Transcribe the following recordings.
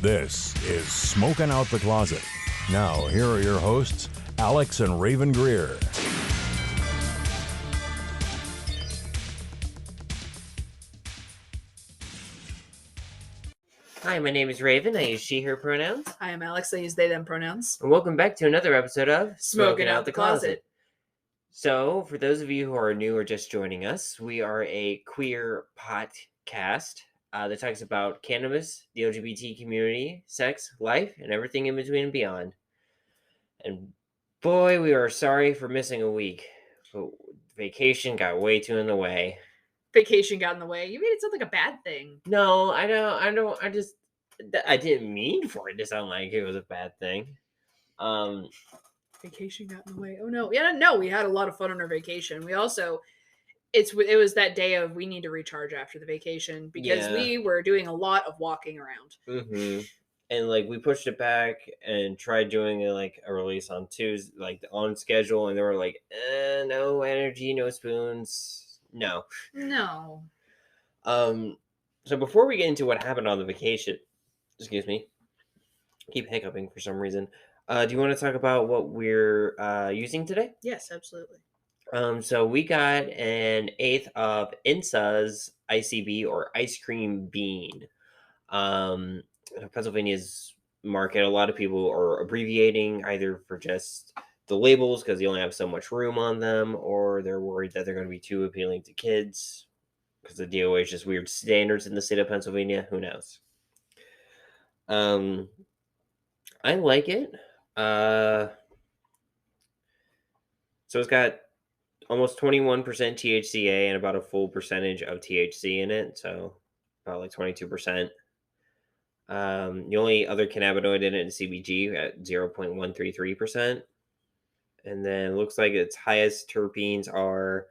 This is Smoking Out the Closet. Now, here are your hosts, Alex and Rayven Greer. Hi, my name is Rayven. I use she, her pronouns. Hi, I'm Alex. I use they, them pronouns. And welcome back to another episode of Smoking Out the Closet. So, for those of you who are new or just joining us, we are a queer podcast that talks about cannabis, the LGBT community, sex, life, and everything in between and beyond. And boy, we are sorry for missing a week. But vacation got way too in the way. Vacation got in the way. You made it sound like a bad thing. No, I didn't mean for it to sound like it was a bad thing. Vacation got in the way. Oh no. Yeah, no, we had a lot of fun on our vacation. We also it was that day of we need to recharge after the vacation because we were doing a lot of walking around. Mm-hmm. And we pushed it back and tried doing a release on Tuesday, on schedule, and they were like, no energy, no spoons, no. So before we get into what happened on the vacation, excuse me, keep hiccuping for some reason. Do you want to talk about what we're using today? Yes, absolutely. So we got an eighth of Insa's ICB or ice cream bean. Pennsylvania's market, a lot of people are abbreviating either for just the labels because they only have so much room on them, or they're worried that they're going to be too appealing to kids because the DOA is just weird standards in the state of Pennsylvania. Who knows? I like it. So it's got almost 21% THCA and about a full percentage of THC in it, so about 22%. The only other cannabinoid in it is CBG at 0.133%. And then it looks like its highest terpenes are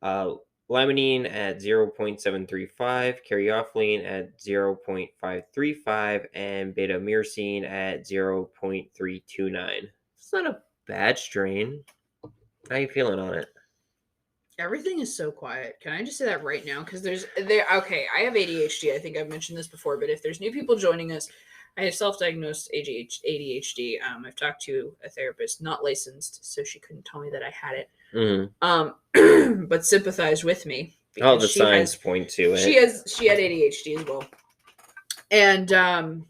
limonene at 0.735, caryophyllene at 0.535, and beta-myrcene at 0.329. It's not a bad strain. How you feeling on it? Everything is so quiet. Can I just say that right now? Because okay, I have ADHD. I think I've mentioned this before, but if there's new people joining us, I have self-diagnosed ADHD. I've talked to a therapist, not licensed, so she couldn't tell me that I had it. Mm-hmm. But sympathized with me. All the signs point to it. She had ADHD as well. And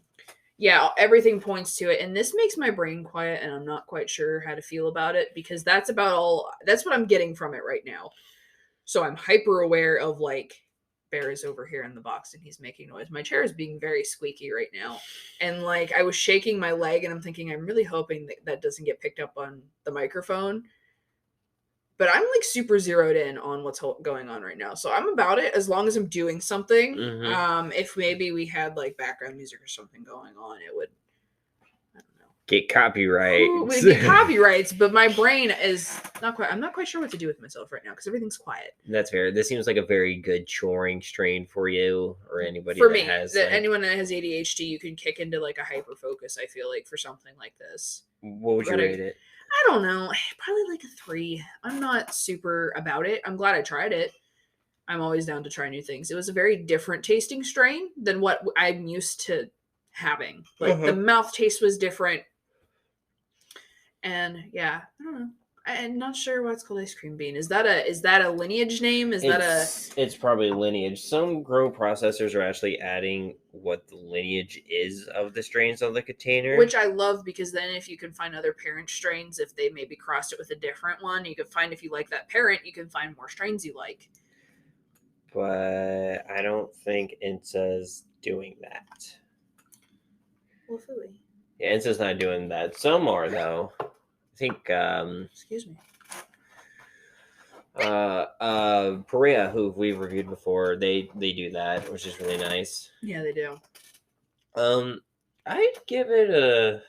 yeah, everything points to it. And this makes my brain quiet, and I'm not quite sure how to feel about it because that's what I'm getting from it right now. So I'm hyper aware of Bear is over here in the box and he's making noise. My chair is being very squeaky right now. And I was shaking my leg and I'm thinking, I'm really hoping that doesn't get picked up on the microphone. But I'm super zeroed in on what's going on right now. So I'm about it as long as I'm doing something. Mm-hmm. If maybe we had background music or something going on, it would, I don't know, get copyrights. We'd get copyrights, but my brain is I'm not quite sure what to do with myself right now because everything's quiet. That's fair. This seems like a very good choring strain for you or anybody anyone that has ADHD, you can kick into a hyper focus, I feel for something like this. What would you rate it? I don't know. Probably a 3. I'm not super about it. I'm glad I tried it. I'm always down to try new things. It was a very different tasting strain than what I'm used to having. The mouth taste was different. And yeah, I don't know. I'm not sure why it's called ice cream bean. Is that a lineage name? It's probably lineage. Some grow processors are actually adding what the lineage is of the strains on the container. Which I love because then if you can find other parent strains, if they maybe crossed it with a different one, you can find if you like that parent, you can find more strains you like. But I don't think Insa's doing that. Hopefully. Yeah, Insa's not doing that. Some are though. I think excuse me. Perea, who we've reviewed before, they do that, which is really nice. Yeah, they do. I'd give it a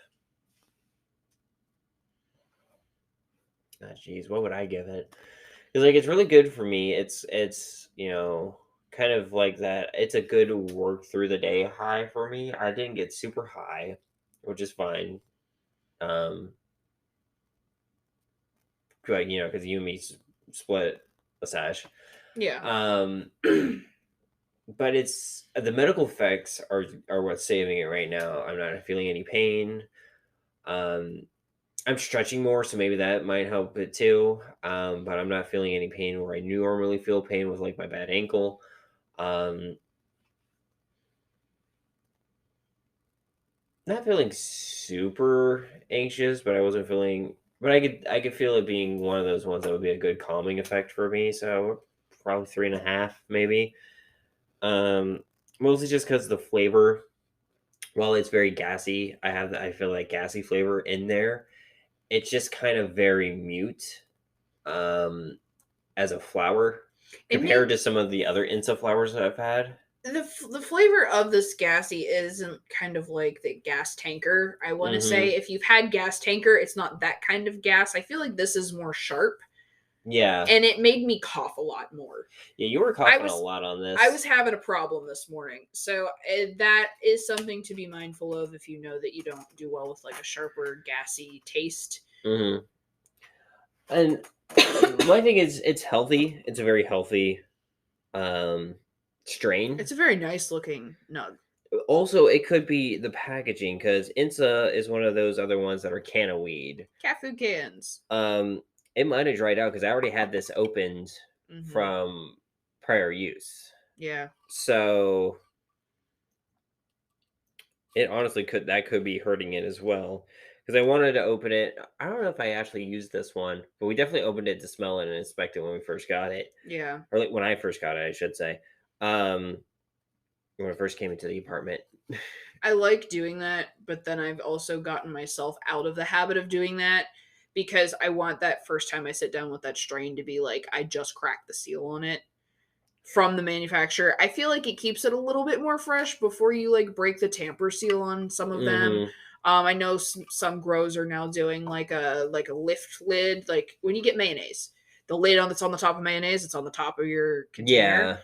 what would I give it? Because it's really good for me. It's kind of like that. It's a good work through the day high for me. I didn't get super high, which is fine. Because you and me split a sesh. Yeah. but it's the medical effects are what's saving it right now. I'm not feeling any pain. Um, I'm stretching more, so maybe that might help it too. But I'm not feeling any pain where I normally feel pain with like my bad ankle. Um, Not feeling super anxious, but I wasn't feeling. But I could feel it being one of those ones that would be a good calming effect for me. So probably 3.5, maybe. Um, Mostly just because the flavor, while it's very gassy, I feel like gassy flavor in there. It's just kind of very mute, um, as a flower It compared to makes some of the other Insa flowers that I've had. the flavor of this gassy isn't kind of like the gas tanker. I want to Mm-hmm. say if you've had gas tanker, it's not that kind of gas. I feel like this is more sharp, Yeah, and it made me cough a lot more. yeah, you were I coughing a was lot on I was this. having a problem this morning, so that is something to be mindful of if you know that you don't do well with like a sharper, gassy taste. Mm-hmm. And my thing is, it's healthy. It's a very healthy um strain. It's a very nice looking nug. Also, it could be the packaging because Insa is one of those other ones that are can of weed. Cat food cans. Um, it might have dried out because I already had this opened Mm-hmm. from prior use. Yeah. So it honestly could be hurting it as well. Because I wanted to open it. I don't know if I actually used this one, but we definitely opened it to smell it and inspect it when we first got it. Yeah. Or like when I first got it, I should say. Um, when I first came into the apartment. I like doing that, but then I've also gotten myself out of the habit of doing that because I want that first time I sit down with that strain to be like, I just cracked the seal on it from the manufacturer. I feel like it keeps it a little bit more fresh before you like break the tamper seal on some of them. Mm-hmm. I know some grows are now doing like a lift lid, like when you get mayonnaise, the lid on that's on the top of mayonnaise, it's on the top of your container. Yeah,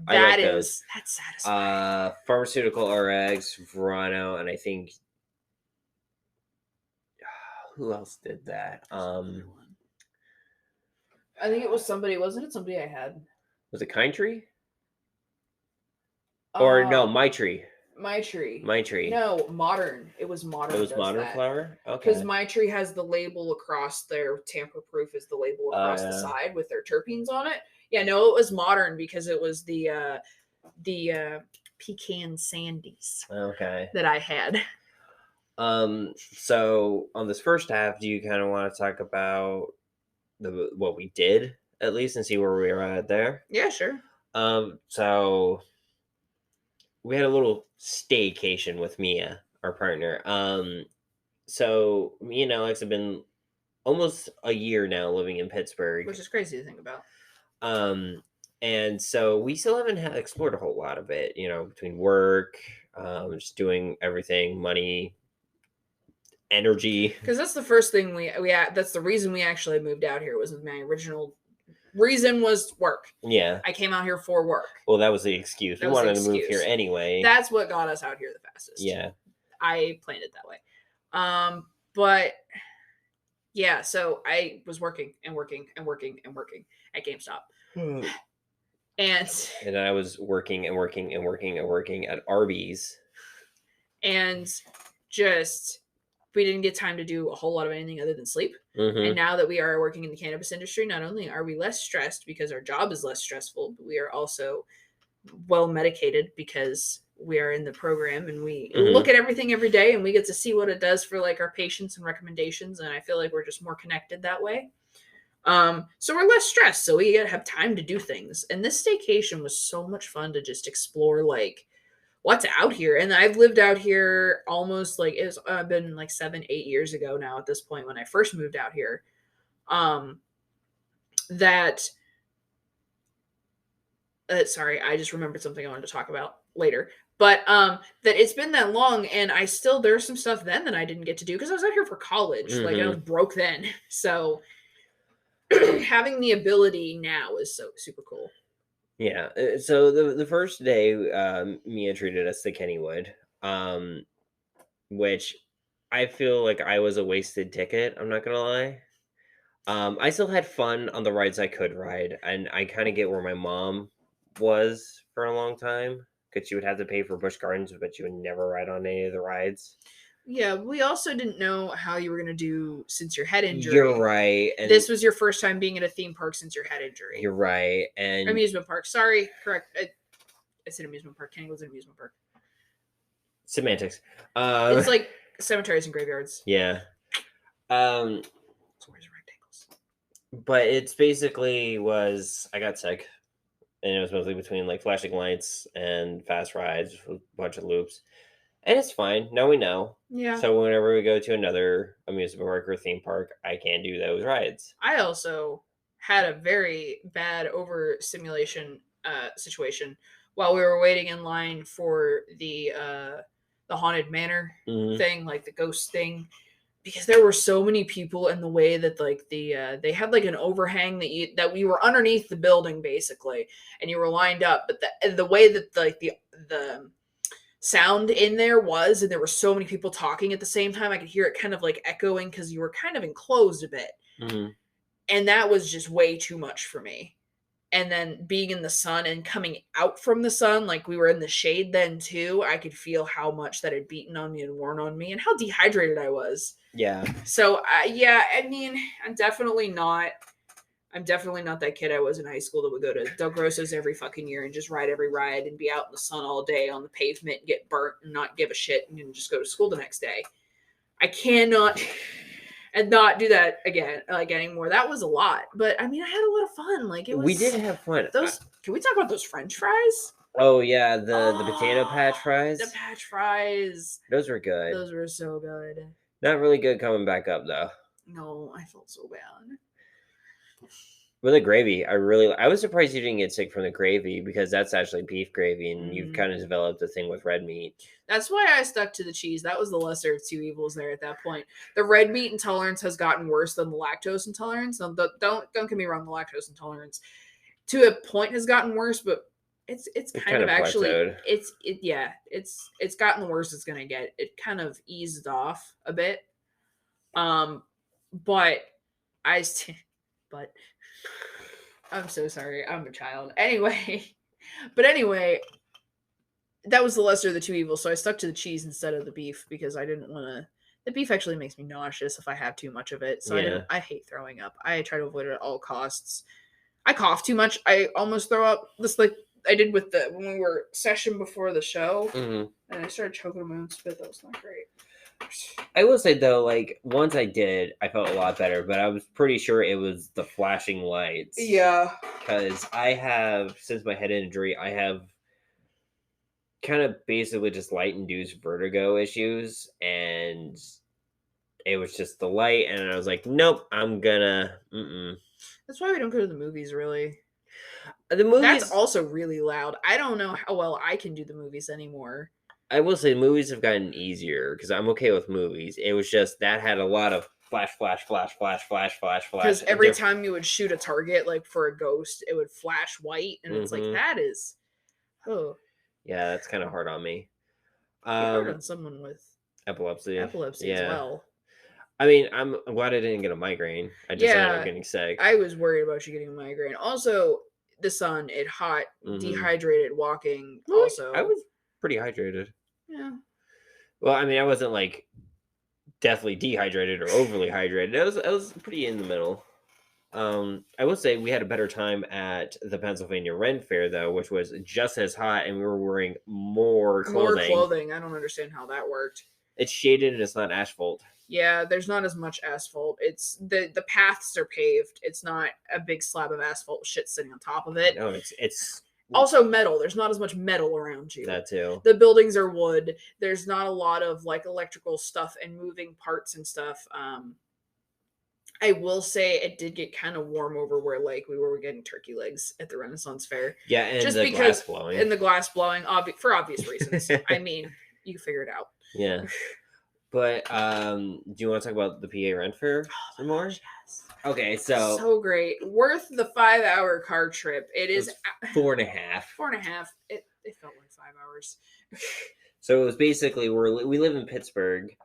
I like those. That's satisfying. Pharmaceutical RX, Verano, and I think who else did that? I think it was somebody. Wasn't it somebody I had? Was it Kind Tree? Or no, My Tree. My Tree. My Tree. No, Modern. It was Modern. It was does Modern that. Flower. Because Okay. My Tree has the label across their tamper proof is the label across the Yeah. side with their terpenes on it. Yeah, no, it was Modern because it was the pecan sandies Okay. that I had. So on this first half, do you kind of want to talk about what we did at least and see where we were at there? Yeah, sure. So we had a little staycation with Mia, our partner. So me and Alex have been almost a year now living in Pittsburgh. Which is crazy to think about. Um, and so we still haven't explored a whole lot of it, between work, just doing everything, money, energy. Because that's the first thing that's the reason we actually moved out here. Was my original reason was work. Yeah. I came out here for work. Well, that was the excuse. That We was the wanted to move here excuse. anyway. That's what got us out here the fastest. Yeah. I planned it that way. But yeah, so I was working and working and working and working at GameStop. And I was working and working and working and working at Arby's. And just we didn't get time to do a whole lot of anything other than sleep. Mm-hmm. And now that we are working in the cannabis industry, not only are we less stressed because our job is less stressful, but we are also well medicated because we are in the program and we look at everything every day and we get to see what it does for like our patients and recommendations. And I feel like we're just more connected that way. So we're less stressed. So we have time to do things. And this staycation was so much fun to just explore like what's out here. And I've lived out here almost like it's been like 7-8 years ago now at this point when I first moved out here. Sorry, I just remembered something I wanted to talk about later. But that it's been that long and there's some stuff then that I didn't get to do because I was out here for college. Like I was broke then. So having the ability now is so super cool. Yeah. So the first day, Mia treated us to Kennywood, which I feel like I was a wasted ticket. I'm not gonna lie. I still had fun on the rides I could ride, and I kind of get where my mom was for a long time because you would have to pay for Busch Gardens, but you would never ride on any of the rides. Yeah, we also didn't know how you were going to do since your head injury. You're right. And this was your first time being at a theme park since your head injury. You're right. And amusement park. Sorry, correct. I said amusement park. Cannington's an amusement park. Semantics. It's like cemeteries and graveyards. Yeah. Squares and rectangles. But it's basically I got sick. And it was mostly between like flashing lights and fast rides, a bunch of loops. And it's fine. Now we know. Yeah. So whenever we go to another amusement park or theme park, I can't do those rides. I also had a very bad overstimulation situation while we were waiting in line for the haunted manor thing, like the ghost thing, because there were so many people in the way that like they had like an overhang that we were underneath the building basically, and you were lined up, but the way that like the sound in there was, and there were so many people talking at the same time, I could hear it kind of like echoing because you were kind of enclosed a bit. And that was just way too much for me. And then being in the sun and coming out from the sun, like we were in the shade then too, I could feel how much that had beaten on me and worn on me and how dehydrated I was. Yeah. So yeah, I mean, I'm definitely not that kid I was in high school that would go to Del Grosso's every fucking year and just ride every ride and be out in the sun all day on the pavement and get burnt and not give a shit and just go to school the next day. I cannot and not do that again, like anymore. That was a lot, but I mean, I had a lot of fun. Like it was. We did have fun. Can we talk about those French fries? Oh yeah, the potato patch fries. The patch fries. Those were good. Those were so good. Not really good coming back up though. No, I felt so bad. With the gravy, I was surprised you didn't get sick from the gravy because that's actually beef gravy, and you've kind of developed a thing with red meat. That's why I stuck to the cheese. That was the lesser of two evils there at that point. The red meat intolerance has gotten worse than the lactose intolerance. Now, don't get me wrong, the lactose intolerance to a point has gotten worse, but it's kind of actually plateaued. It's gotten the worse it's gonna get. It kind of eased off a bit. But I'm so sorry. I'm a child. Anyway, that was the lesser of the two evils. So I stuck to the cheese instead of the beef because I didn't want to. The beef actually makes me nauseous if I have too much of it. So I hate throwing up. I try to avoid it at all costs. I cough too much. I almost throw up. This like I did with when we were session before the show, and I started choking on my own spit. That was not great. I will say though, like once I did, I felt a lot better, but I was pretty sure it was the flashing lights. Yeah. Because since my head injury, I have kind of basically just light-induced vertigo issues, and it was just the light, and I was like, nope, I'm gonna, That's why we don't go to the movies, really. The movies... That's also really loud. I don't know how well I can do the movies anymore. I will say movies have gotten easier because I'm okay with movies. It was just that had a lot of flash. Because every time you would shoot a target, like for a ghost, it would flash white, and it's like that is, yeah, that's kind of hard on me. Hard on someone with epilepsy as well. I mean, I'm glad I didn't get a migraine. I just ended up getting sick. I was worried about you getting a migraine. Also, the sun, it hot, dehydrated, walking. Also, I was pretty hydrated. Yeah. Well, I mean, I wasn't like deathly dehydrated or overly hydrated. I was pretty in the middle. I will say we had a better time at the Pennsylvania Fair though, which was just as hot, and we were wearing more clothing. I don't understand how that worked. It's shaded and it's not asphalt. Yeah, there's not as much asphalt. It's the paths are paved. It's not a big slab of asphalt shit sitting on top of it. No, it's also metal. There's not as much metal around you. That too. The buildings are wood. There's not a lot of like electrical stuff and moving parts and stuff. I will say it did get kind of warm over where like we were getting turkey legs at the Renaissance Fair. Yeah, and just the glass blowing. And the glass blowing, for obvious reasons. I mean, you figure it out. Yeah. But do you want to talk about the PA Rent Fair some more? Yes. Okay, so great. Worth the 5-hour car trip. It is 4.5. 4.5. It felt like 5 hours. So it was basically we live in Pittsburgh.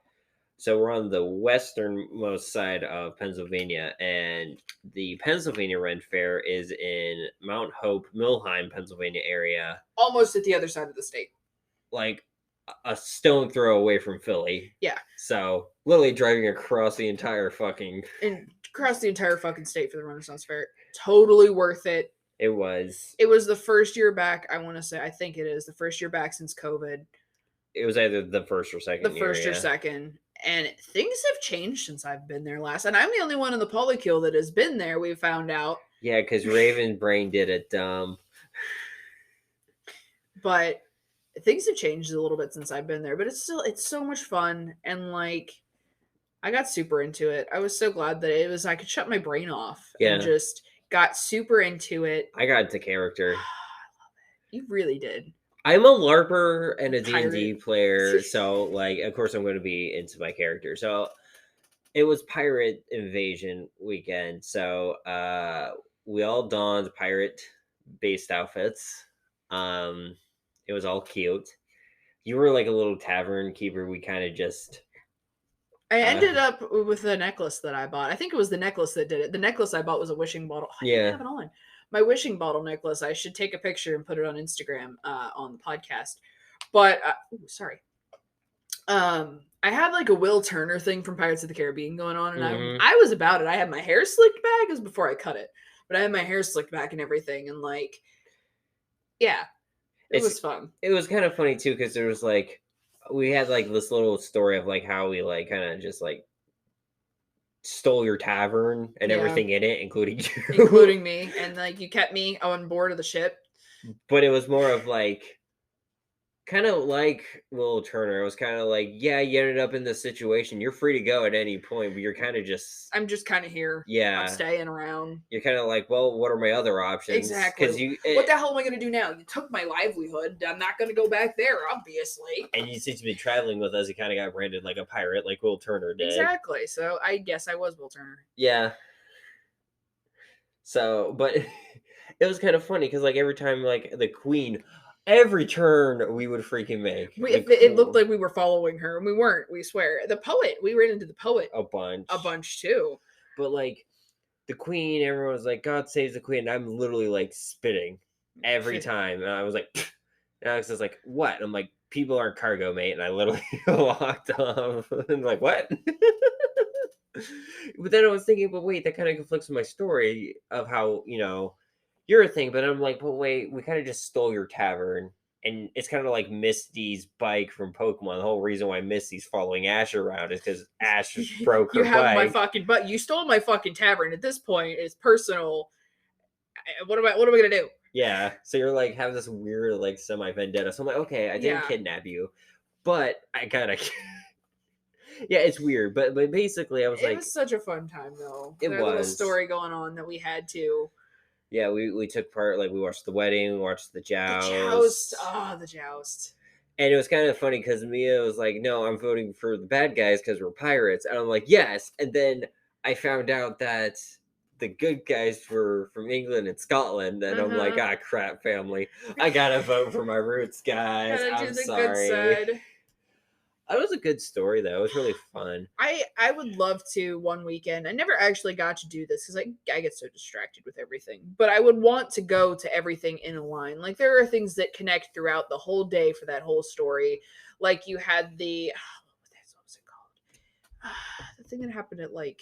So we're on the westernmost side of Pennsylvania, and the Pennsylvania Ren Fair is in Mount Hope, Millheim, Pennsylvania area, Almost at the other side of the state. like a stone throw away from Philly. Yeah. So literally driving across the entire fucking. And across the entire fucking state for the Renaissance Fair. Totally worth it. It was. It was the first year back, I want to say, I think it is, the first year back since COVID. It was either the first or second. The first or second. And things have changed since I've been there last. And I'm the only one in the polycule that has been there, we found out. Yeah, because Raven Brain did it dumb. But things have changed a little bit since I've been there. But it's so much fun. And like, I got super into it. I was so glad that I could shut my brain off. Yeah. And just got super into it. I got into character. I love it. You really did. I'm a LARPer and a Pirate. D&D player, so, like, of course I'm going to be into my character. So, it was Pirate Invasion weekend, so, we all donned pirate-based outfits. It was all cute. You were, like, a little tavern keeper. We kind of just... I ended up with a necklace that I bought. I think it was the necklace that did it. The necklace I bought was a wishing bottle. I didn't have it on. My wishing bottle necklace. I should take a picture and put it on Instagram on the podcast. But sorry. I had like a Will Turner thing from Pirates of the Caribbean going on, and I was about it. I had my hair slicked back. It was before I cut it, but I had my hair slicked back and everything, and like, yeah, it was fun. It was kind of funny too because there was like we had like this little story of like how we like kind of just like stole your tavern and everything in it, including you, including me, and like you kept me on board of the ship. But it was more of like kind of like Will Turner. It was kind of like, yeah, you ended up in this situation. You're free to go at any point, but you're kind of just... I'm just kind of here. Yeah. I'm staying around. You're kind of like, well, what are my other options? Exactly. Because what the hell am I going to do now? You took my livelihood. I'm not going to go back there, obviously. And you seem to be traveling with us. You kind of got branded like a pirate, like Will Turner did. Exactly. So I guess I was Will Turner. Yeah. So, but it was kind of funny because like every time like the Queen... Every turn we would freaking make. It looked like we were following her, and we weren't. We swear. The poet, we ran into the poet a bunch too. But like the Queen, everyone was like, "God saves the Queen." And I'm literally like spitting every time, and I was like, Pfft. And Alex was like, "What?" And I'm like, "People aren't cargo, mate." And I literally walked off, and like, "What?" But then I was thinking, but wait, that kind of conflicts with my story of how you're a thing, but I'm like, but wait, we kind of just stole your tavern, and it's kind of like Misty's bike from Pokemon. The whole reason why Misty's following Ash around is because Ash broke her bike. You have my fucking butt. You stole my fucking tavern. At this point, it's personal. What am I gonna do? Yeah, so you're like have this weird like semi vendetta. So I'm like, okay, I didn't kidnap you, but I gotta. Yeah, it's weird, but basically, I was like, it was such a fun time though. It was a little was story going on that we had to. Yeah, we took part, like, we watched the wedding, we watched the joust. The joust. And it was kind of funny, because Mia was like, no, I'm voting for the bad guys, because we're pirates. And I'm like, yes! And then I found out that the good guys were from England and Scotland, and I'm like, ah, crap, family. I gotta vote for my roots, guys. I'm sorry. Good side. It was a good story, though. It was really fun. I would love to one weekend. I never actually got to do this because I get so distracted with everything. But I would want to go to everything in a line. Like, there are things that connect throughout the whole day for that whole story. Like, you had what was it called? The thing that happened at, like,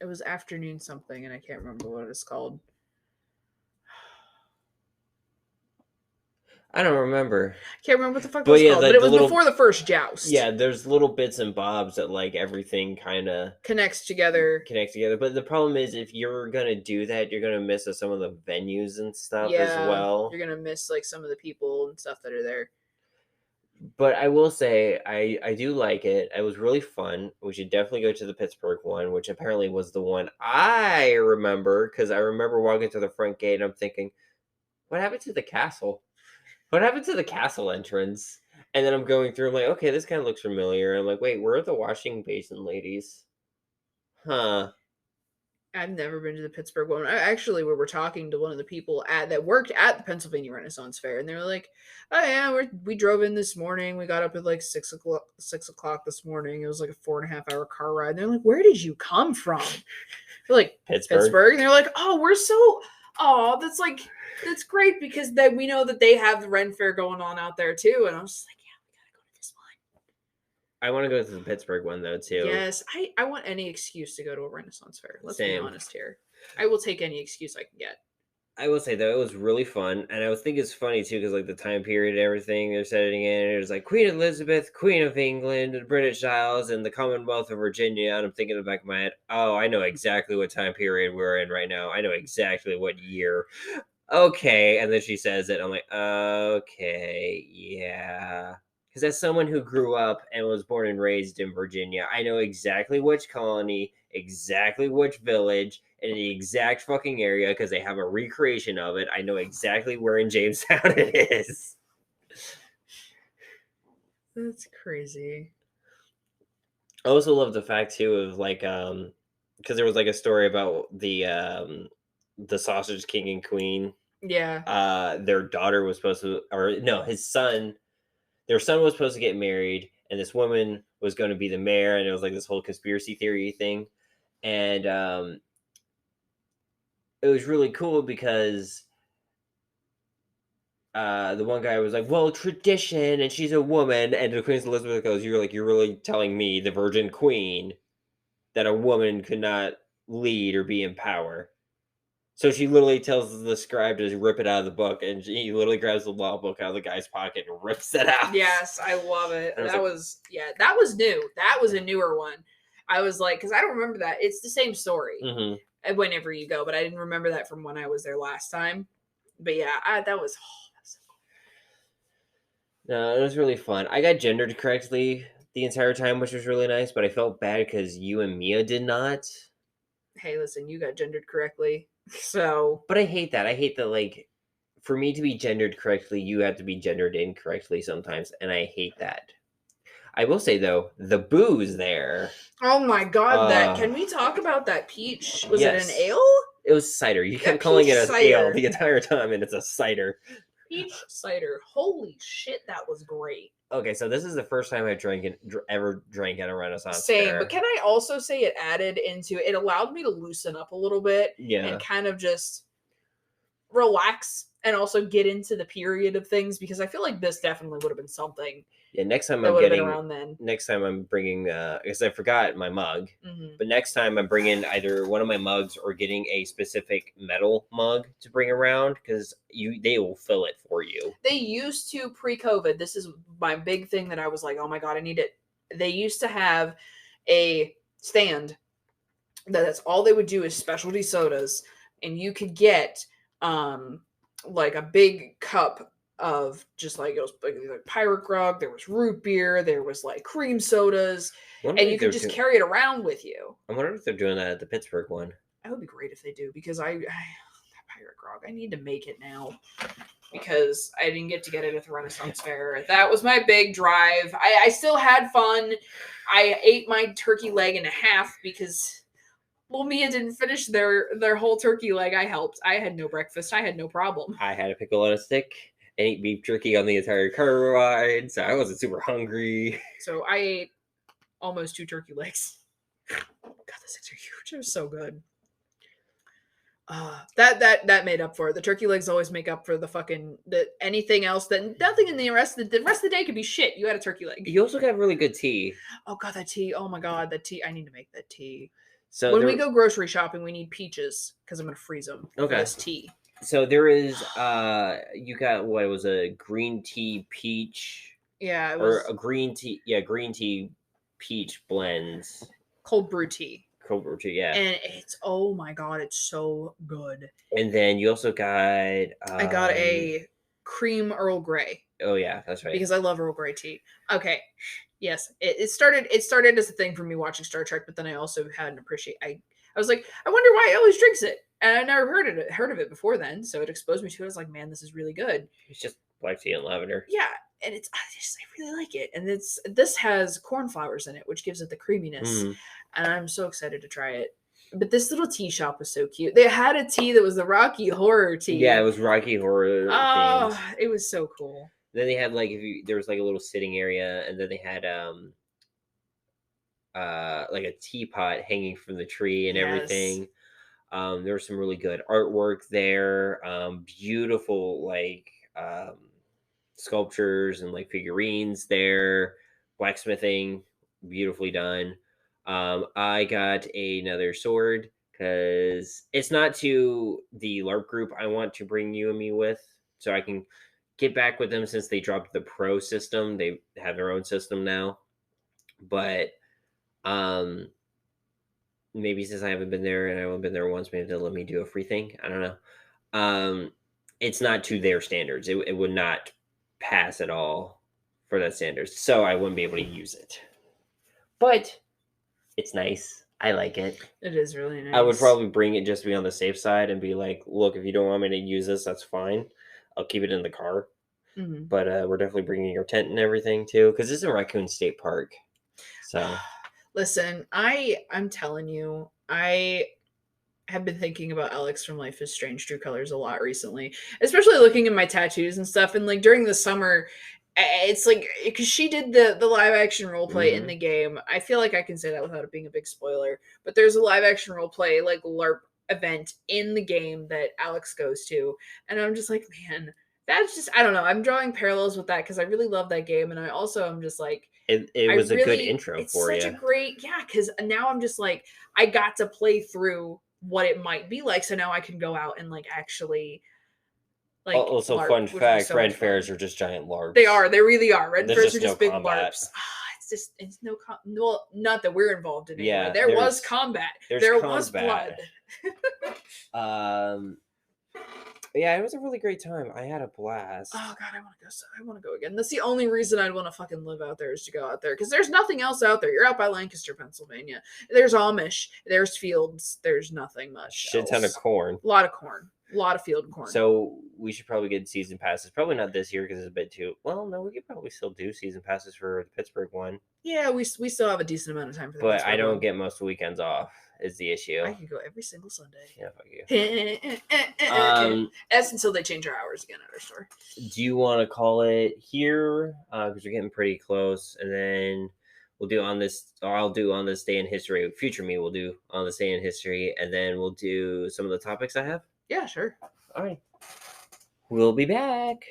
it was afternoon something, and I can't remember what it's called. I don't remember. Can't remember what the fuck it was called, but it was before the first joust. Yeah, there's little bits and bobs that like everything kind of connects together. But the problem is, if you're gonna do that, you're gonna miss some of the venues and stuff as well. You're gonna miss like some of the people and stuff that are there. But I will say, I do like it. It was really fun. We should definitely go to the Pittsburgh one, which apparently was the one I remember, because I remember walking to the front gate and I'm thinking, what happened to the castle? What happened to the castle entrance? And then I'm going through, I'm like, okay, this kind of looks familiar. And I'm like, wait, where are the washing basin ladies? Huh. I've never been to the Pittsburgh one. Actually, we were talking to one of the people that worked at the Pennsylvania Renaissance Fair, and they were like, "Oh yeah, we drove in this morning. We got up at like 6 o'clock. 6 o'clock this morning. It was like a 4.5 hour car ride." And they're like, "Where did you come from?" They're like, Pittsburgh. And they're like, that's great because then we know that they have the Ren Fair going on out there too." And I was just like, "Yeah, we gotta go to this one." I want to go to the Pittsburgh one though too. Yes, I want any excuse to go to a Renaissance Fair. Let's Same. be honest here. I will take any excuse I can get. I will say though, it was really fun, and I think it's funny too because like the time period and everything they're setting in, it was like Queen Elizabeth, Queen of England, the British Isles, and the Commonwealth of Virginia. And I'm thinking in the back of my head, oh, I know exactly what time period we're in right now. I know exactly what year. Okay, and then she says it. I'm like, okay, yeah. Because as someone who grew up and was born and raised in Virginia, I know exactly which colony, exactly which village, and the exact fucking area because they have a recreation of it. I know exactly where in Jamestown it is. That's crazy. I also love the fact too of like because there was like a story about the sausage king and queen. Yeah. Their daughter was supposed to, or no, his son. Their son was supposed to get married, and this woman was going to be the mayor, and it was like this whole conspiracy theory thing, and it was really cool because the one guy was like, well, tradition, and she's a woman, and the Queen Elizabeth goes, you're really telling me, the Virgin Queen, that a woman could not lead or be in power. So she literally tells the scribe to rip it out of the book, and he literally grabs the law book out of the guy's pocket and rips it out. Yes, I love it. That was new. That was a newer one. I was like, because I don't remember that. It's the same story whenever you go, but I didn't remember that from when I was there last time. But yeah, that was so cool. No, it was really fun. I got gendered correctly the entire time, which was really nice, but I felt bad because you and Mia did not. Hey, listen, you got gendered correctly. So, but I hate that. I hate that, like, for me to be gendered correctly, you have to be gendered incorrectly sometimes, and I hate that. I will say though, the booze there. Oh my god! Can we talk about that peach? Was it an ale? It was cider. You kept calling it an ale the entire time, and it's a cider. Peach cider. Holy shit, that was great. Okay, so this is the first time I've ever drank at a Renaissance Fair. But can I also say it it allowed me to loosen up a little bit and kind of just relax and also get into the period of things because I feel like this definitely would have been something. Yeah, next time I'm bringing because I forgot my mug. But next time I'm bringing either one of my mugs or getting a specific metal mug to bring around because they will fill it for you. They used to pre-COVID. This is my big thing that I was like, oh my god, I need it. They used to have a stand that's all they would do is specialty sodas, and you could get like a big cup of just like it was like pirate grog, there was root beer, there was like cream sodas, and you could just carry it around with you. I wonder if they're doing that at the Pittsburgh one. That would be great if they do because that pirate grog, I need to make it now because I didn't get it at the Renaissance Fair. That was my big drive. I still had fun. I ate my turkey leg in half because Mia didn't finish their whole turkey leg. I helped. I had no breakfast. I had no problem. I had a pickle on a stick and ate beef jerky on the entire car ride, so I wasn't super hungry. So I ate almost 2 turkey legs. God, those things are huge. It was so good. That made up for it. The turkey legs always make up for anything else that nothing in the rest of the day could be shit. You had a turkey leg. You also got really good tea. Oh god, that tea. Oh my god, that tea. I need to make that tea. So when we go grocery shopping, we need peaches because I'm gonna freeze them. Okay. For this tea. So there is you got what was a green tea peach. Yeah, it was a green tea peach blends. Cold brew tea. Yeah. And it's oh my god, it's so good. And then you also got I got a cream Earl Grey. Oh yeah, that's right. Because I love Earl Grey tea. Okay. Yes. It started as a thing for me watching Star Trek, but then I also had an I was like, I wonder why he always drinks it. And I never heard of it before then. So it exposed me to it. I was like, man, this is really good. It's just black tea and lavender. Yeah. And I really like it. And this has cornflowers in it, which gives it the creaminess. And I'm so excited to try it. But this little tea shop was so cute. They had a tea that was the Rocky Horror tea. Yeah, it was Rocky Horror themed. Oh, it was so cool. Then they had like there was like a little sitting area, and then they had like a teapot hanging from the tree and everything. There was some really good artwork there. Beautiful like sculptures and like figurines there. Blacksmithing, beautifully done. I got another sword because it's not to the LARP group I want to bring you and me with, so I can get back with them since they dropped the pro system. They have their own system now, but maybe since I haven't been there and I haven't been there once, maybe they'll let me do a free thing. I don't know. It's not to their standards. It would not pass at all for that standards, so I wouldn't be able to use it. But it's nice. I like it. It is really nice. I would probably bring it just to be on the safe side and be like, look, if you don't want me to use this, that's fine. I'll keep it in the car. Mm-hmm. But we're definitely bringing your tent and everything too, because it's in Raccoon State Park. So, listen, I'm telling you, I have been thinking about Alex from Life is Strange True Colors a lot recently, especially looking at my tattoos and stuff. And like during the summer, it's like because she did the live action role play in the game. I feel like I can say that without it being a big spoiler, but there's a live action role play like LARP event in the game that Alex goes to, and I'm just like, man, that's just, I don't know. I'm drawing parallels with that because I really love that game, and I also am just like, it was a good intro for you. It's such a great, because now I'm just like, I got to play through what it might be like, so now I can go out and like actually. Like, also, LARP, fun fact: so red fairs are just giant LARPs. They are. They really are. Red fairs are just big combat. LARPs. It's no, well, not that we're involved in. Yeah, there was combat. There was blood. Yeah, it was a really great time. I had a blast. Oh god, I want to go. I want to go again. That's the only reason I'd want to fucking live out there is to go out there because there's nothing else out there. You're out by Lancaster, Pennsylvania. There's Amish. There's fields. There's nothing much. Shit ton of corn. A lot of corn. A lot of field corn. So we should probably get season passes. Probably not this year because it's a bit too. Well, no, we could probably still do season passes for the Pittsburgh one. Yeah, we still have a decent amount of time for that. But I don't get most weekends off. Is the issue. I could go every single Sunday. Yeah, fuck you. That's until they change our hours again at our store. Do you want to call it here? Because we're getting pretty close, and then we'll do on this. Or I'll do on this day in history. Future me will do on this day in history, and then we'll do some of the topics I have. Yeah, sure. All right. We'll be back.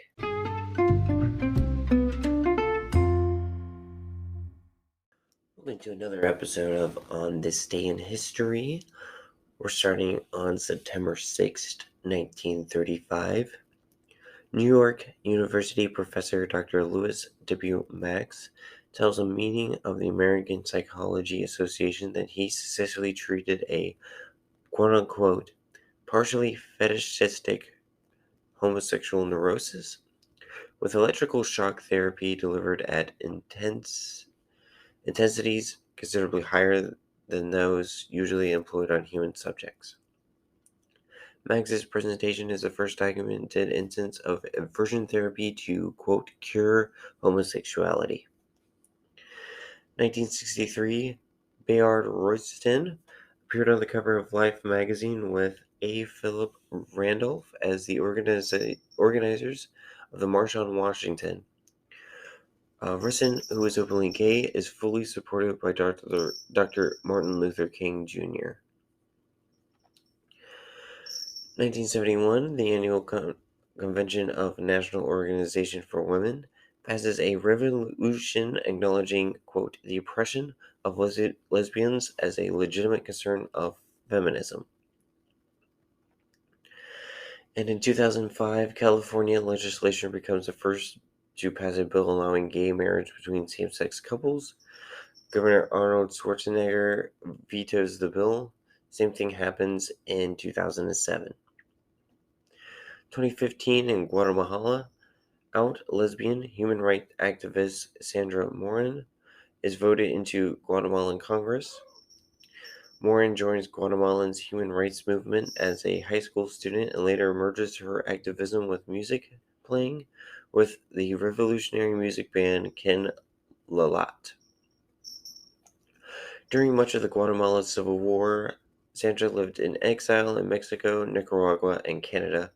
To another episode of On This Day in History. We're starting on September 6th, 1935. New York University professor Dr. Lewis W. Max tells a meeting of the American Psychology Association that he successfully treated a quote-unquote partially fetishistic homosexual neurosis with electrical shock therapy delivered at intensities considerably higher than those usually employed on human subjects. Max's presentation is the first documented instance of aversion therapy to, quote, cure homosexuality. 1963, Bayard Royston appeared on the cover of Life magazine with A. Philip Randolph as the organizers of the March on Washington. Royston, who is openly gay, is fully supported by Dr. Martin Luther King Jr. 1971, the annual convention of National Organization for Women passes a resolution acknowledging, quote, the oppression of lesbians as a legitimate concern of feminism. And in 2005, California legislation becomes the first to pass a bill allowing gay marriage between same-sex couples. Governor Arnold Schwarzenegger vetoes the bill. Same thing happens in 2007. 2015 in Guatemala, out lesbian human rights activist Sandra Morin is voted into Guatemalan Congress. Morin joins Guatemalan's human rights movement as a high school student and later merges her activism with music playing with the revolutionary music band Ken Lalat. During much of the Guatemala Civil War, Sandra lived in exile in Mexico, Nicaragua, and Canada,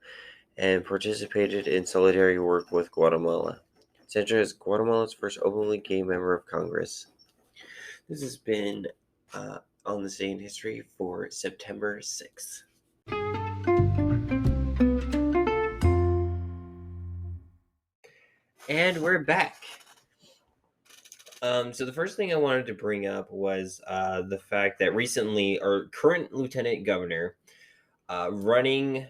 and participated in solidarity work with Guatemala. Sandra is Guatemala's first openly gay member of Congress. This has been on this day in history for September 6th. And we're back. So the first thing I wanted to bring up was the fact that recently, our current lieutenant governor, running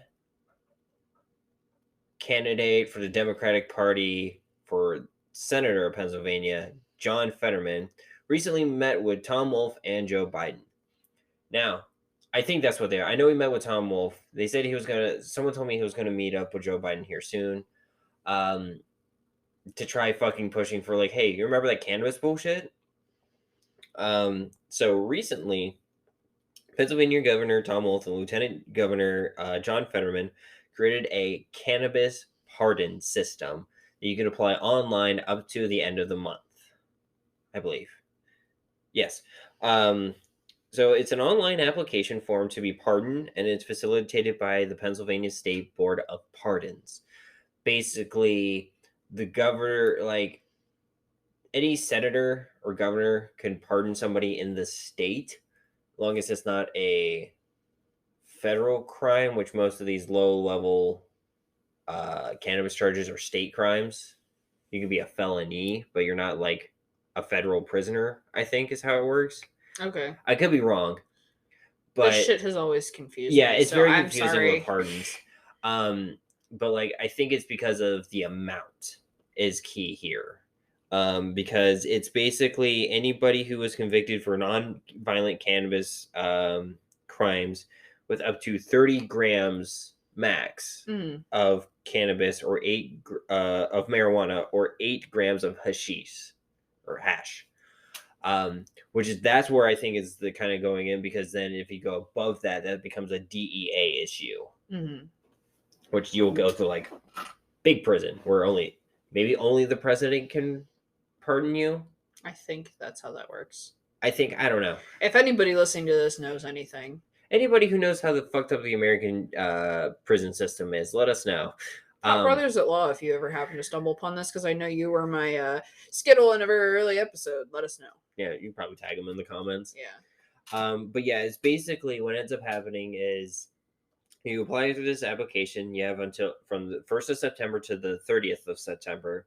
candidate for the Democratic Party for Senator of Pennsylvania, John Fetterman, recently met with Tom Wolf and Joe Biden. Now, I think that's what they are. I know he met with Tom Wolf. They said someone told me he was gonna meet up with Joe Biden here soon. To try fucking pushing for like, hey, you remember that cannabis bullshit? So recently, Pennsylvania Governor Tom Wolf and Lieutenant Governor John Fetterman created a cannabis pardon system that you can apply online up to the end of the month, I believe. Yes. So it's an online application form to be pardoned, and it's facilitated by the Pennsylvania State Board of Pardons. Basically, the governor, like any senator or governor, can pardon somebody in the state, as long as it's not a federal crime, which most of these low-level cannabis charges are state crimes. You can be a felony, but you're not like a federal prisoner, I think is how it works. Okay. I could be wrong. But this shit has always confused me. it's So very I'm confusing sorry. with pardons. But like I think it's because of the amount is key here. Because it's basically anybody who was convicted for non-violent cannabis crimes with up to 30 grams max of cannabis or of marijuana or 8 grams of hashish or hash. That's where I think is the kind of going in, because then if you go above that, that becomes a DEA issue, which you'll go to like big prison where only the president can pardon you. I think that's how that works. I don't know. If anybody listening to this knows anything, anybody who knows how the fucked up the American prison system is, let us know. Brothers at Law, if you ever happen to stumble upon this, because I know you were my skittle in a very early episode, let us know. Yeah, you can probably tag them in the comments. Yeah. But yeah, it's basically what ends up happening is you apply for this application. You have until from the 1st of September to the 30th of September.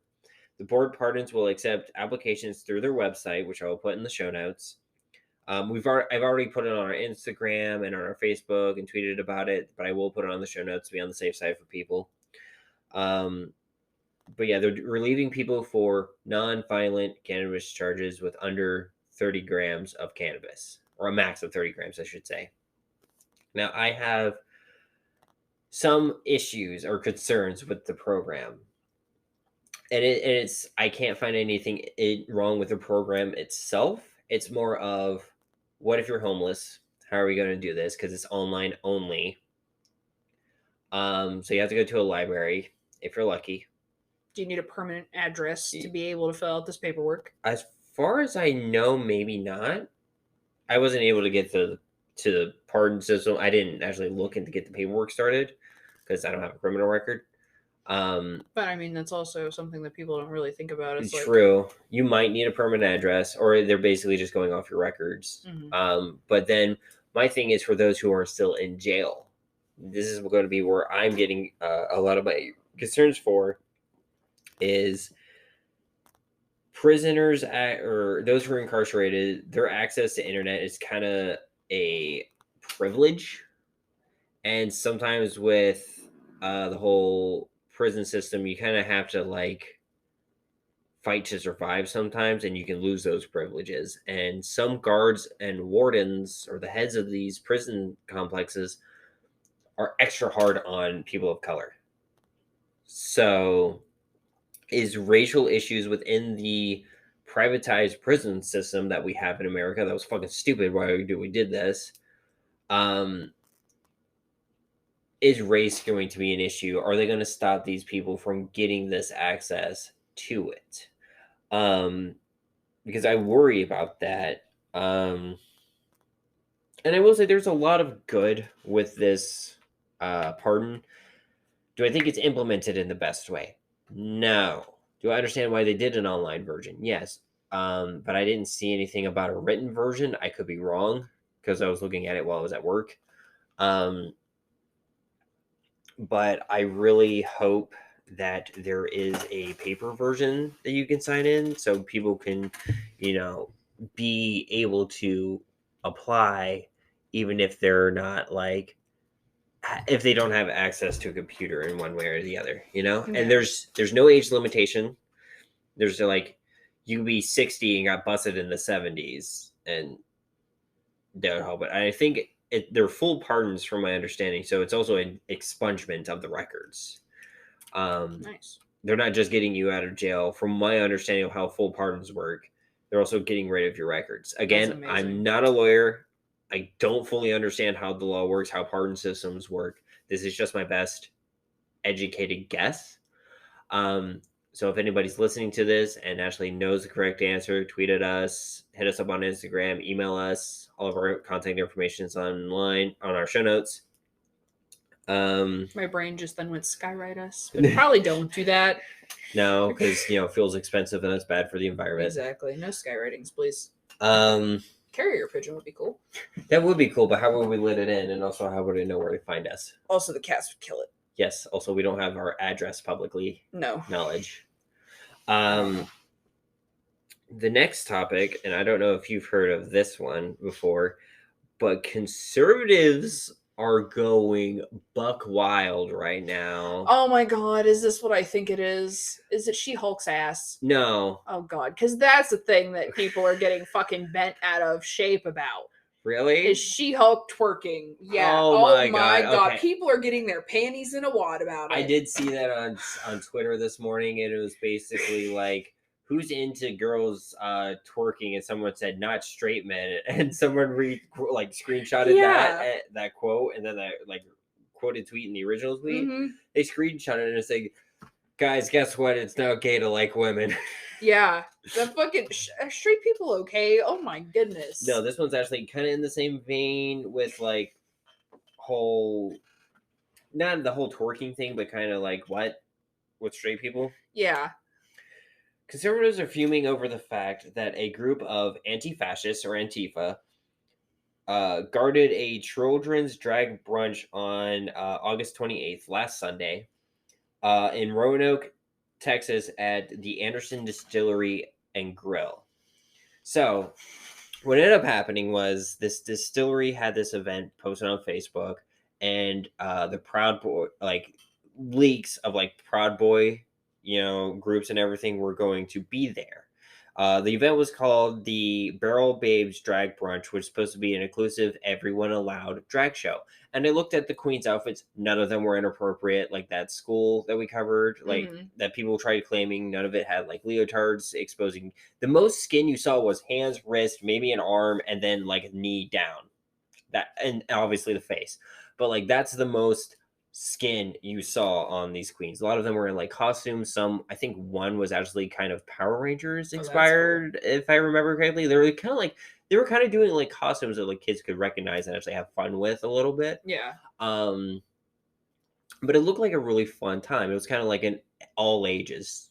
The board pardons will accept applications through their website, which I will put in the show notes. I've already put it on our Instagram and on our Facebook and tweeted about it, but I will put it on the show notes to be on the safe side for people. But yeah, they're relieving people for non-violent cannabis charges with under 30 grams of cannabis, or a max of 30 grams, I should say. Now, I have some issues or concerns with the program. And I can't find anything wrong with the program itself. It's more of, what if you're homeless? How are we going to do this? Because it's online only. So you have to go to a library if you're lucky. Do you need a permanent address to be able to fill out this paperwork? As far as I know, maybe not. I wasn't able to get to the pardon system. I didn't actually look into get the paperwork started because I don't have a criminal record. But I mean, that's also something that people don't really think about. It's true. You might need a permanent address, or they're basically just going off your records. But then my thing is for those who are still in jail. This is going to be where I'm getting a lot of my concerns for is prisoners or those who are incarcerated. Their access to internet is kind of a privilege, and sometimes with the whole prison system, you kind of have to like fight to survive sometimes, and you can lose those privileges. And some guards and wardens, or the heads of these prison complexes, are extra hard on people of color. So is racial issues within the privatized prison system that we have in America. That was fucking stupid. Why we did this? Is race going to be an issue? Are they going to stop these people from getting this access to it? Because I worry about that. And I will say there's a lot of good with this pardon. Do I think it's implemented in the best way? No. Do I understand why they did an online version? Yes. But I didn't see anything about a written version. I could be wrong because I was looking at it while I was at work. But I really hope that there is a paper version that you can sign in so people can, be able to apply even if they're not like if they don't have access to a computer in one way or the other, and Yeah. there's no age limitation. There's like you can be 60 and got busted in the 70s and that would help it. I think they're full pardons from my understanding, so it's also an expungement of the records. Nice. They're not just getting you out of jail. From my understanding of how full pardons work, they're also getting rid of your records. Again, I'm not a lawyer. I don't fully understand how the law works, how pardon systems work. This is just my best educated guess. So if anybody's listening to this and actually knows the correct answer, tweet at us, hit us up on Instagram, email us. All of our contact information is online on our show notes. My brain just then went skywrite us, but probably don't do that. No, because fuel's expensive and that's bad for the environment. Exactly. No skywritings, please. Um, Carrier pigeon would be cool. That would be cool, but how would we let it in, and also how would it know where to find us? Also, the cats would kill it. Yes. Also, we don't have our address publicly knowledge. The next topic, and I don't know if you've heard of this one before, but conservatives are going buck wild right now. Oh my god, is this what I think it is? Is it She-Hulk's ass? No. Oh god, because that's the thing that people are getting fucking bent out of shape about. Really? Is She-Hulk twerking? Yeah. Oh my god. Okay. People are getting their panties in a wad about it. I did see that on Twitter this morning, and it was basically like, who's into girls twerking? And someone said, not straight men. And someone screenshotted that quote, and then that quoted tweet in the original tweet. Mm-hmm. They screenshotted it and it's like, guys, guess what? It's now gay to like women. Yeah, the fucking straight people. Okay, oh my goodness. No, this one's actually kind of in the same vein with not the whole twerking thing, but kind of like what with straight people. Yeah. Conservatives are fuming over the fact that a group of anti-fascists, or Antifa, guarded a children's drag brunch on August 28th, last Sunday, in Roanoke, Texas, at the Anderson Distillery and Grill. So, what ended up happening was this distillery had this event posted on Facebook, and the Proud Boy, leaks of Proud Boy, groups and everything were going to be there. The event was called the Barrel Babes Drag Brunch, which is supposed to be an inclusive, everyone allowed drag show. And I looked at the queen's outfits. None of them were inappropriate. Like that school that we covered, that people tried claiming, none of it had leotards exposing. The most skin you saw was hands, wrist, maybe an arm, and then knee down. That, and obviously the face. But that's the most skin you saw on these queens. A lot of them were in costumes. Some, I think one was actually kind of Power Rangers inspired, cool. If I remember correctly. They were kind of doing costumes that kids could recognize and actually have fun with a little bit. Yeah. But it looked like a really fun time. It was kind of like an all ages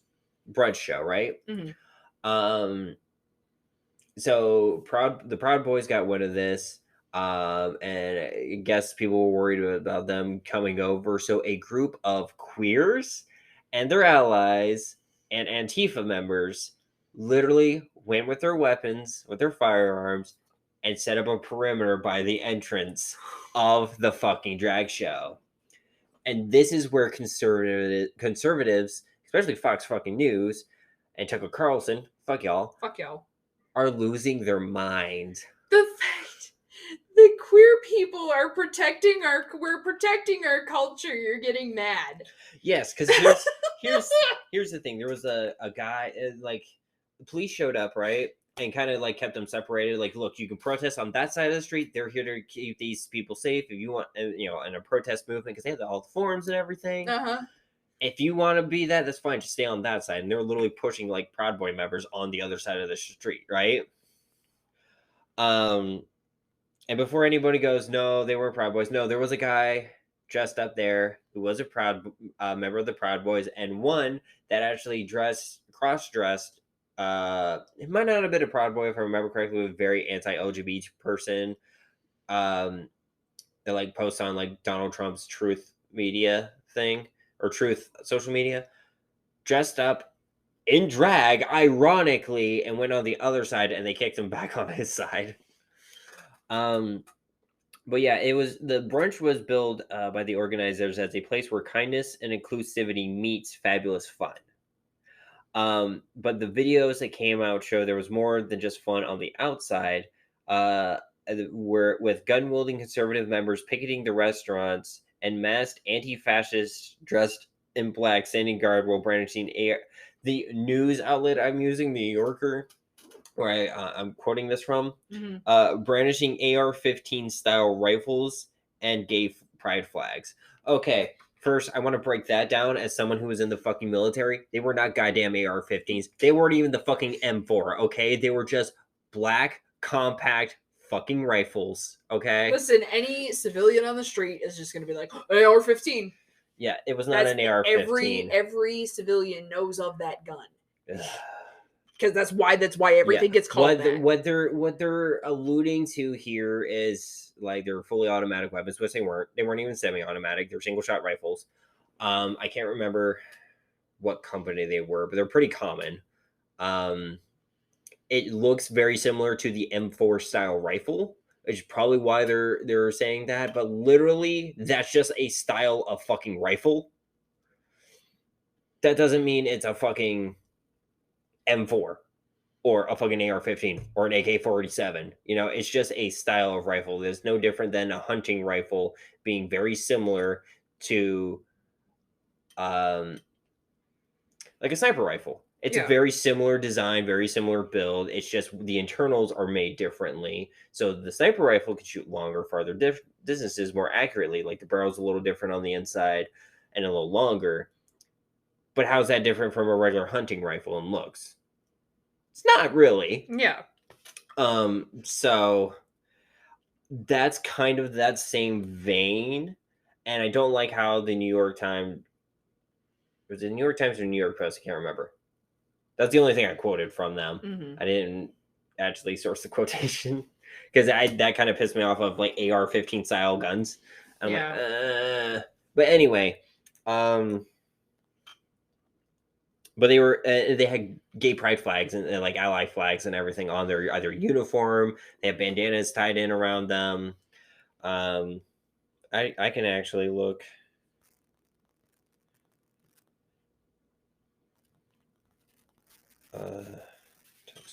brunch show, right? Mm-hmm. So the Proud Boys got wind of this. And I guess people were worried about them coming over. So a group of queers and their allies and Antifa members literally went with their weapons, with their firearms, and set up a perimeter by the entrance of the fucking drag show. And this is where conservatives, especially Fox fucking News and Tucker Carlson, fuck y'all, are losing their mind. The fact the queer people are protecting we're protecting our culture. You're getting mad. Yes, because here's the thing. There was a guy, the police showed up, right, and kind of kept them separated. Look, you can protest on that side of the street. They're here to keep these people safe. If you want, in a protest movement, because they have all the forms and everything. If you want to be that, that's fine. Just stay on that side. And they're literally pushing Proud Boy members on the other side of the street, right? And before anybody goes, no, they weren't Proud Boys. No, there was a guy dressed up there who was a Proud member of the Proud Boys, and one that actually cross-dressed. It might not have been a Proud Boy if I remember correctly. A very anti-LGBT person. That like posts on like Donald Trump's Truth Media thing or Truth social media, dressed up in drag, ironically, and went on the other side, and they kicked him back on his side. But yeah, the brunch was billed by the organizers as a place where kindness and inclusivity meets fabulous fun. But the videos that came out show there was more than just fun on the outside. Where with gun-wielding conservative members picketing the restaurants and masked anti-fascists dressed in black standing guard while brandishing the news outlet I'm using, the New Yorker, where I'm quoting this from, brandishing AR-15 style rifles and gay pride flags. Okay, first I want to break that down as someone who was in the fucking military. They were not goddamn AR-15s. They weren't even the fucking M4, okay? They were just black, compact fucking rifles, okay? Listen, any civilian on the street is just going to be like, AR-15. Yeah, it was not an AR-15. Every civilian knows of that gun. Because that's why everything gets called that. What they're alluding to here is like they're fully automatic weapons, which they weren't. They weren't even semi-automatic. They're single shot rifles. I can't remember what company they were, but they're pretty common. It looks very similar to the M4 style rifle, which is probably why they're saying that. But literally, that's just a style of fucking rifle. That doesn't mean it's a fucking M4 or a fucking AR-15 or an AK-47. You know, it's just a style of rifle. There's no different than a hunting rifle being very similar to like a sniper rifle. It's a very similar design, very similar build. It's just the internals are made differently. So the sniper rifle can shoot longer, farther distances more accurately. Like the barrel's a little different on the inside and a little longer. But how's that different from a regular hunting rifle in looks? It's not really. Yeah. So that's kind of that same vein. And I don't like how the New York Times, was it the New York Times or New York Post? I can't remember. That's the only thing I quoted from them. Mm-hmm. I didn't actually source the quotation because that kind of pissed me off of like AR-15 style guns. I'm like, but anyway, but they had gay pride flags and like ally flags and everything on their either uniform. They have bandanas tied in around them. I can actually look.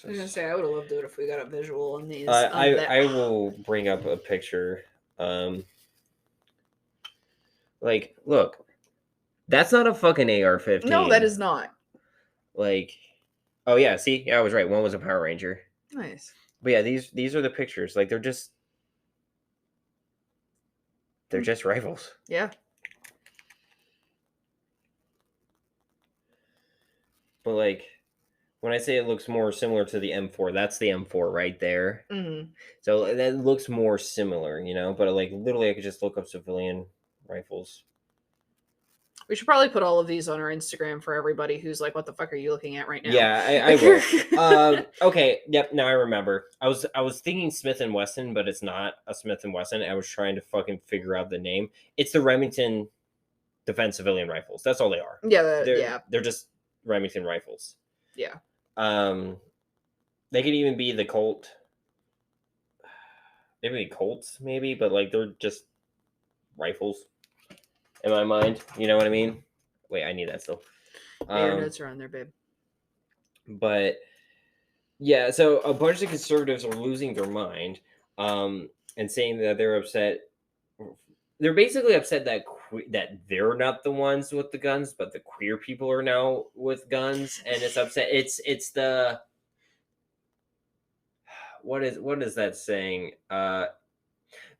I was gonna say I would have loved to do it if we got a visual on these. I will bring up a picture. Like, look, that's not a fucking AR-15. No, that is not. Like, oh yeah, see, yeah, I was right. One was a Power Ranger. Nice. But yeah, these are the pictures. Like, they're just rifles. Yeah. But like, when I say it looks more similar to the M4, that's the M4 right there. Mm-hmm. So that looks more similar, you know. But like, literally, I could just look up civilian rifles. We should probably put all of these on our Instagram for everybody who's like, "What the fuck are you looking at right now?" Yeah, I will. Okay, yep. Now I remember. I was thinking Smith and Wesson, but it's not a Smith and Wesson. I was trying to fucking figure out the name. It's the Remington Defense Civilian Rifles. That's all they are. Yeah, They're just Remington rifles. Yeah. They could even be the Colt. Maybe Colts, maybe, but like they're just rifles. In my mind, you know what I mean? Wait, I need that still. Your notes are on there, babe. But yeah, so a bunch of conservatives are losing their mind, and saying that they're upset. They're basically upset that that they're not the ones with the guns, but the queer people are now with guns, and it's upset. It's the what is that saying?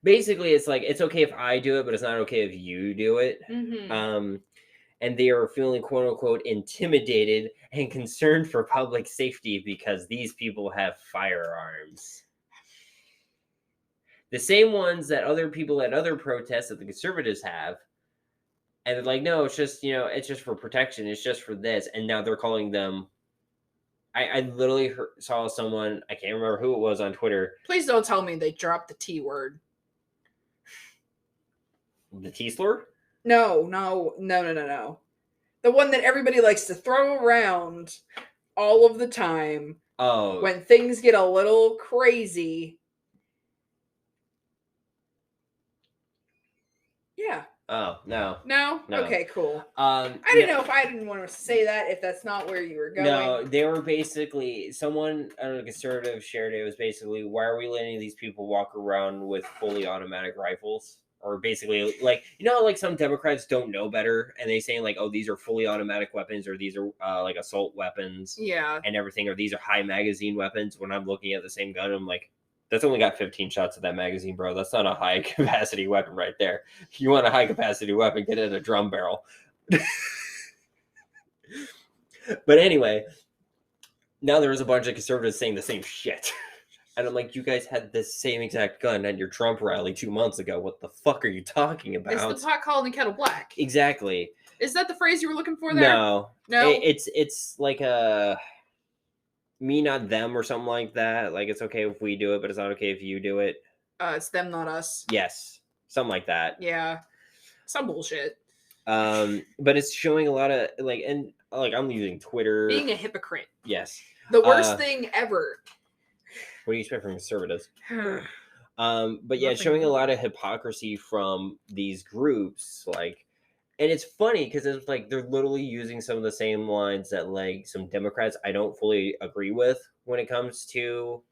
Basically, it's like, it's okay if I do it, but it's not okay if you do it. Mm-hmm. And they are feeling, quote unquote, intimidated and concerned for public safety because these people have firearms. The same ones that other people at other protests that the conservatives have. And they're like, no, it's just, it's just for protection. It's just for this. And now they're calling them. I literally saw someone, I can't remember who it was on Twitter. Please don't tell me they dropped the T word. The T slur? No. The one that everybody likes to throw around all of the time. Oh. When things get a little crazy. Yeah. Oh, no. No? Okay, cool. I didn't know if I didn't want to say that, if that's not where you were going. No, they were basically, someone, I don't know, conservative shared it was basically, why are we letting these people walk around with fully automatic rifles? Or basically, like, like some Democrats don't know better, and they say, like, oh, these are fully automatic weapons, or these are, like, assault weapons. Yeah. And everything, or these are high magazine weapons. When I'm looking at the same gun, I'm like, that's only got 15 shots of that magazine, bro. That's not a high capacity weapon right there. If you want a high capacity weapon, get it a drum barrel. But anyway, now there's a bunch of conservatives saying the same shit. And I'm like, you guys had the same exact gun at your Trump rally 2 months ago. What the fuck are you talking about? It's the pot calling the kettle black. Exactly. Is that the phrase you were looking for there? No. No? It's like a me, not them, or something like that. Like, it's okay if we do it, but it's not okay if you do it. It's them, not us. Yes. Something like that. Yeah. Some bullshit. But it's showing a lot of, like, and, like, I'm using Twitter. Being a hypocrite. Yes. The worst thing ever. What do you expect from conservatives? But yeah, it's showing a lot of hypocrisy from these groups, like, and it's funny because it's like they're literally using some of the same lines that, like, some Democrats I don't fully agree with when it comes to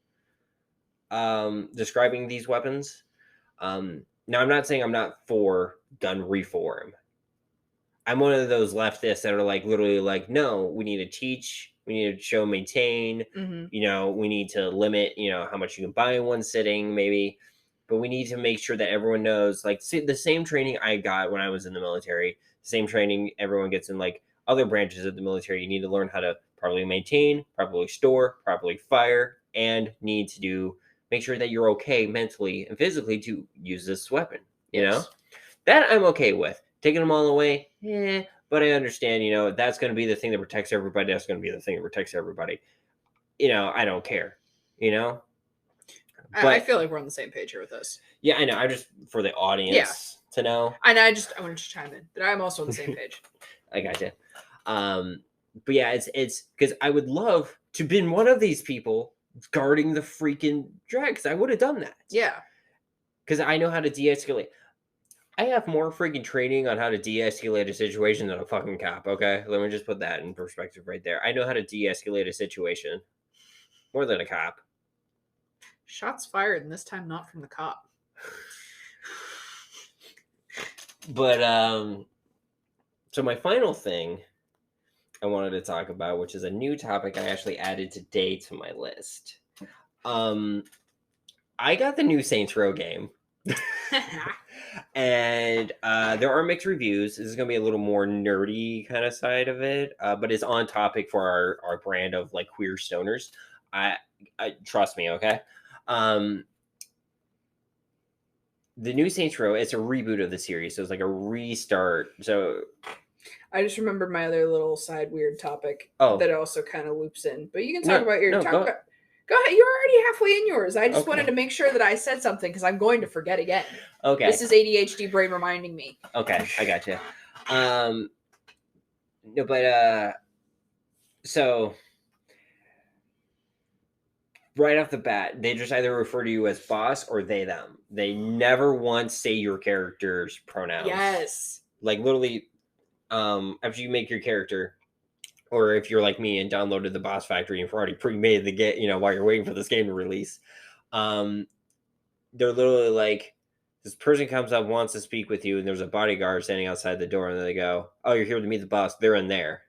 describing these weapons. Now, I'm not saying I'm not for gun reform. I'm one of those leftists that are like literally like, no, we need to teach, we need to show, maintain, we need to limit, how much you can buy in one sitting, maybe. But we need to make sure that everyone knows, like, the same training I got when I was in the military, same training everyone gets in, like, other branches of the military. You need to learn how to properly maintain, properly store, properly fire, and need to make sure that you're okay mentally and physically to use this weapon, That I'm okay with. Taking them all away, but I understand, that's going to be the thing that protects everybody. That's going to be the thing that protects everybody. I don't care, But I feel like we're on the same page here with this. Yeah, I know. I just, for the audience to know. And I wanted to chime in that I'm also on the same page. I gotcha. But yeah, it's because I would love to be one of these people guarding the freaking drugs. I would have done that. Yeah. Because I know how to de-escalate. I have more freaking training on how to de-escalate a situation than a fucking cop, okay? Let me just put that in perspective right there. I know how to de-escalate a situation more than a cop. Shots fired, and this time not from the cop. But, so my final thing I wanted to talk about, which is a new topic I actually added today to my list. I got the new Saints Row game. And there are mixed reviews. This is going to be a little more nerdy kind of side of it, but it's on topic for our brand of, like, queer stoners. I trust me, okay? The new Saints Row, it's a reboot of the series, so it's like a restart. So I just remembered my other little side weird topic that also kind of loops in. But you can talk about your Go ahead. You're already halfway in yours. I just wanted to make sure that I said something because I'm going to forget again. Okay. This is ADHD brain reminding me. Okay, I gotcha. No, but so right off the bat, they just either refer to you as boss or they, them. They never once say your character's pronouns. Yes. Like, literally, after you make your character, or if you're like me and downloaded the Boss Factory and already pre-made the game, while you're waiting for this game to release, they're literally like, this person comes up, wants to speak with you, and there's a bodyguard standing outside the door, and then they go, "Oh, you're here to meet the boss. They're in there."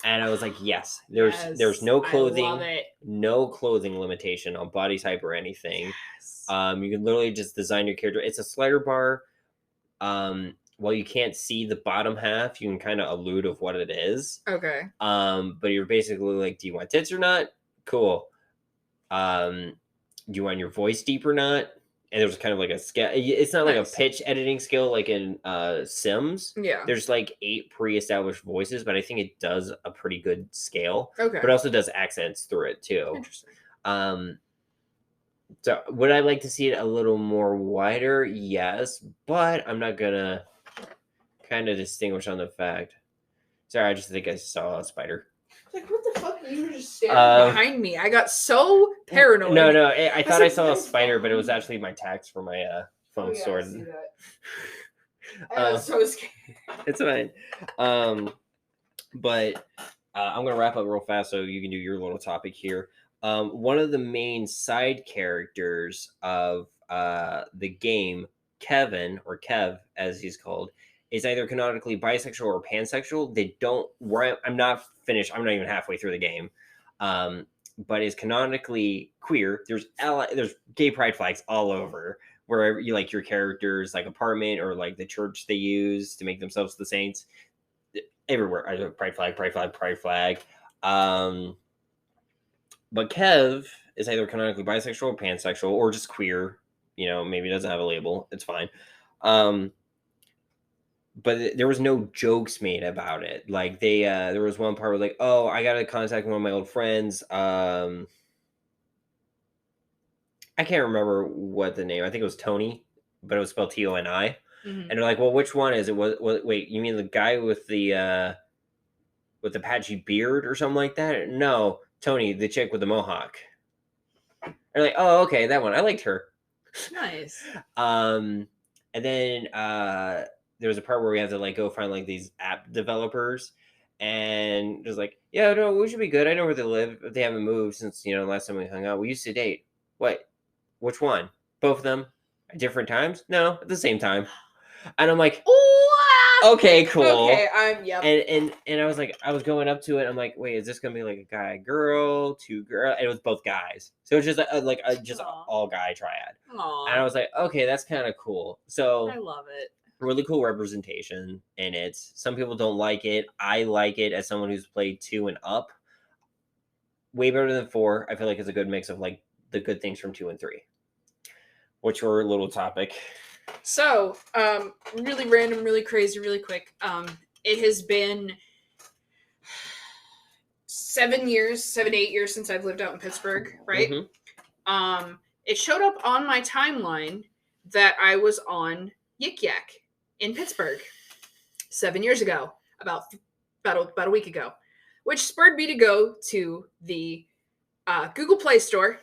And I was like, yes, there's no clothing limitation on body type or anything. Yes. You can literally just design your character. It's a slider bar. While you can't see the bottom half, you can kind of allude of what it is. Okay. But you're basically like, do you want tits or not? Cool. do you want your voice deep or not? And there's kind of like a scale. It's not like a pitch editing skill like in Sims. Yeah. There's like 8 pre-established voices, but I think it does a pretty good scale. Okay. But also does accents through it too. Interesting. So would I like to see it a little more wider? Yes, but I'm not gonna kind of distinguish on the fact. Sorry, I just think I saw a spider. Like, what the fuck? You were just standing behind me. I got so paranoid. No. I thought I saw a spider, but it was actually my text for my phone sword. I see that. I was so scared. It's fine. But I'm gonna wrap up real fast so you can do your little topic here. One of the main side characters of the game, Kevin, or Kev as he's called, is either canonically bisexual or pansexual. They don't. I'm not finished. I'm not even halfway through the game. But is canonically queer. There's gay pride flags all over wherever you like your character's like apartment or like the church they use to make themselves the saints. Everywhere, pride flag. But Kev is either canonically bisexual or pansexual or just queer. You know, maybe doesn't have a label. It's fine. But there was no jokes made about it. Like there was one part where like, oh, I got to contact one of my old friends. I can't remember what the name. I think it was Tony, but it was spelled Toni. And they're like, well, which one is it? Wait, you mean the guy with the patchy beard or something like that? No, Tony, the chick with the mohawk. They're like, oh, okay, that one. I liked her. Nice. And then there was a part where we had to like go find like these app developers, and it was like, yeah, no, we should be good. I know where they live. If they haven't moved since last time we hung out. We used to date. What? Which one? Both of them at different times? No, at the same time. And I'm like, okay, cool. Okay, yep. And I was like, I was going up to it. I'm like, wait, is this gonna be like a guy, girl, 2 girl? And it was both guys. So it's just just all guy triad. Aww. And I was like, okay, that's kind of cool. So I love it. Really cool representation in it. Some people don't like it. I like it as someone who's played 2 and up. Way better than 4. I feel like it's a good mix of like the good things from 2 and 3. What's your little topic? So, really random, really crazy, really quick. It has been 7 to 8 years since I've lived out in Pittsburgh, right? Mm-hmm. It showed up on my timeline that I was on Yik Yak in Pittsburgh 7 years ago, about a week ago, which spurred me to go to the Google Play Store,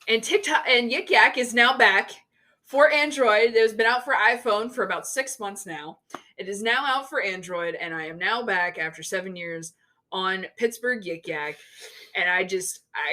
and TikTok, and Yik Yak is now back for Android. It has been out for iPhone for about 6 months now. It is now out for Android, and I am now back after 7 years on Pittsburgh Yik Yak. And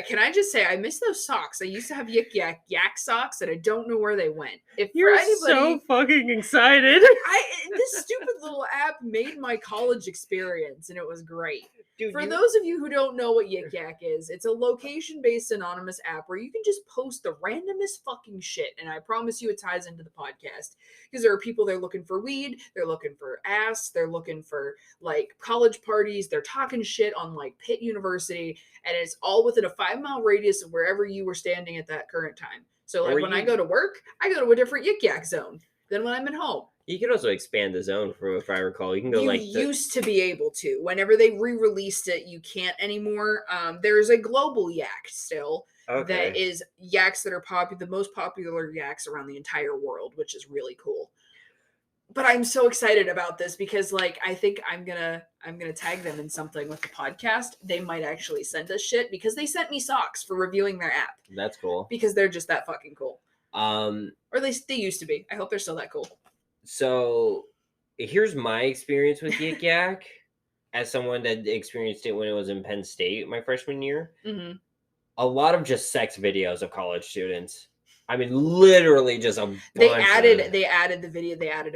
can I just say, I miss those socks. I used to have Yik Yak socks, and I don't know where they went. You're so fucking excited. This stupid little app made my college experience, and it was great. Dude, For those of you who don't know what Yik Yak is, it's a location-based anonymous app where you can just post the randomest fucking shit, and I promise you it ties into the podcast. Because there are people, they're looking for weed, they're looking for ass, they're looking for, like, college parties, they're talking shit on, like, Pitt University, and it's all within a 5-mile radius of wherever you were standing at that current time. So, like, when I go to work, I go to a different Yik Yak zone than when I'm at home. You can also expand the zone, from if I recall. You can go used to be able to. Whenever they re-released it, you can't anymore. There's a global yak still that is yaks that are the most popular yaks around the entire world, which is really cool. But I'm so excited about this because, like, I think I'm gonna tag them in something with the podcast. They might actually send us shit because they sent me socks for reviewing their app. That's cool because they're just that fucking cool. Or at least they used to be. I hope they're still that cool. So, here's my experience with Yik Yak as someone that experienced it when it was in Penn State my freshman year. Mm-hmm. A lot of just sex videos of college students. I mean, literally just a bunch. They added a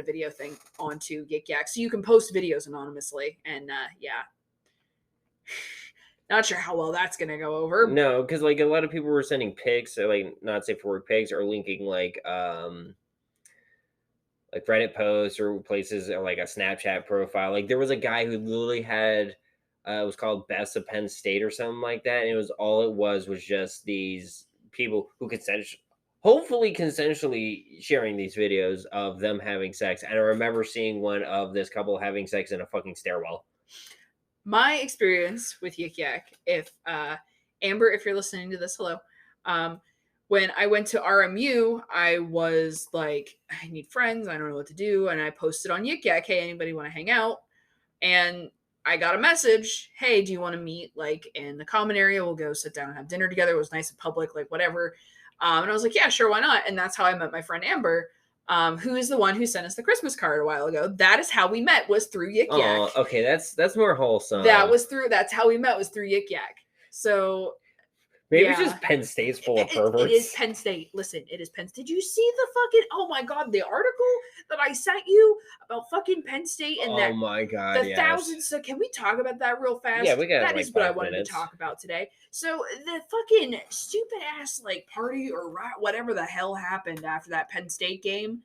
video thing onto Yik Yak, so you can post videos anonymously, and yeah. Not sure how well that's gonna go over. No, because like a lot of people were sending pics, or like not safe for work pics, or linking like Reddit posts or places, or like a Snapchat profile. Like there was a guy who literally had it was called Best of Penn State or something like that, and it was just these people who hopefully consensually sharing these videos of them having sex. And I remember seeing one of this couple having sex in a fucking stairwell. My experience with Yik Yak, if Amber, if you're listening to this, hello. When I went to RMU, I was like, I need friends. I don't know what to do. And I posted on Yik Yak, hey, anybody want to hang out? And I got a message, hey, do you want to meet like in the common area? We'll go sit down and have dinner together. It was nice and public, like whatever. And I was like, yeah, sure, why not? And that's how I met my friend Amber, who is the one who sent us the Christmas card a while ago. That is how we met, was through Yik Yak. Oh, okay, that's more wholesome. That's how we met, was through Yik Yak. So maybe it's just Penn State's full of perverts. It is Penn State. Listen, it is Penn State. Did you see the fucking, oh my God, the article that I sent you about fucking Penn State and oh my God, the thousands. So can we talk about that real fast? Yeah, we got that. Like is what I wanted minutes. to talk about today. So the fucking stupid ass like party or whatever the hell happened after that Penn State game.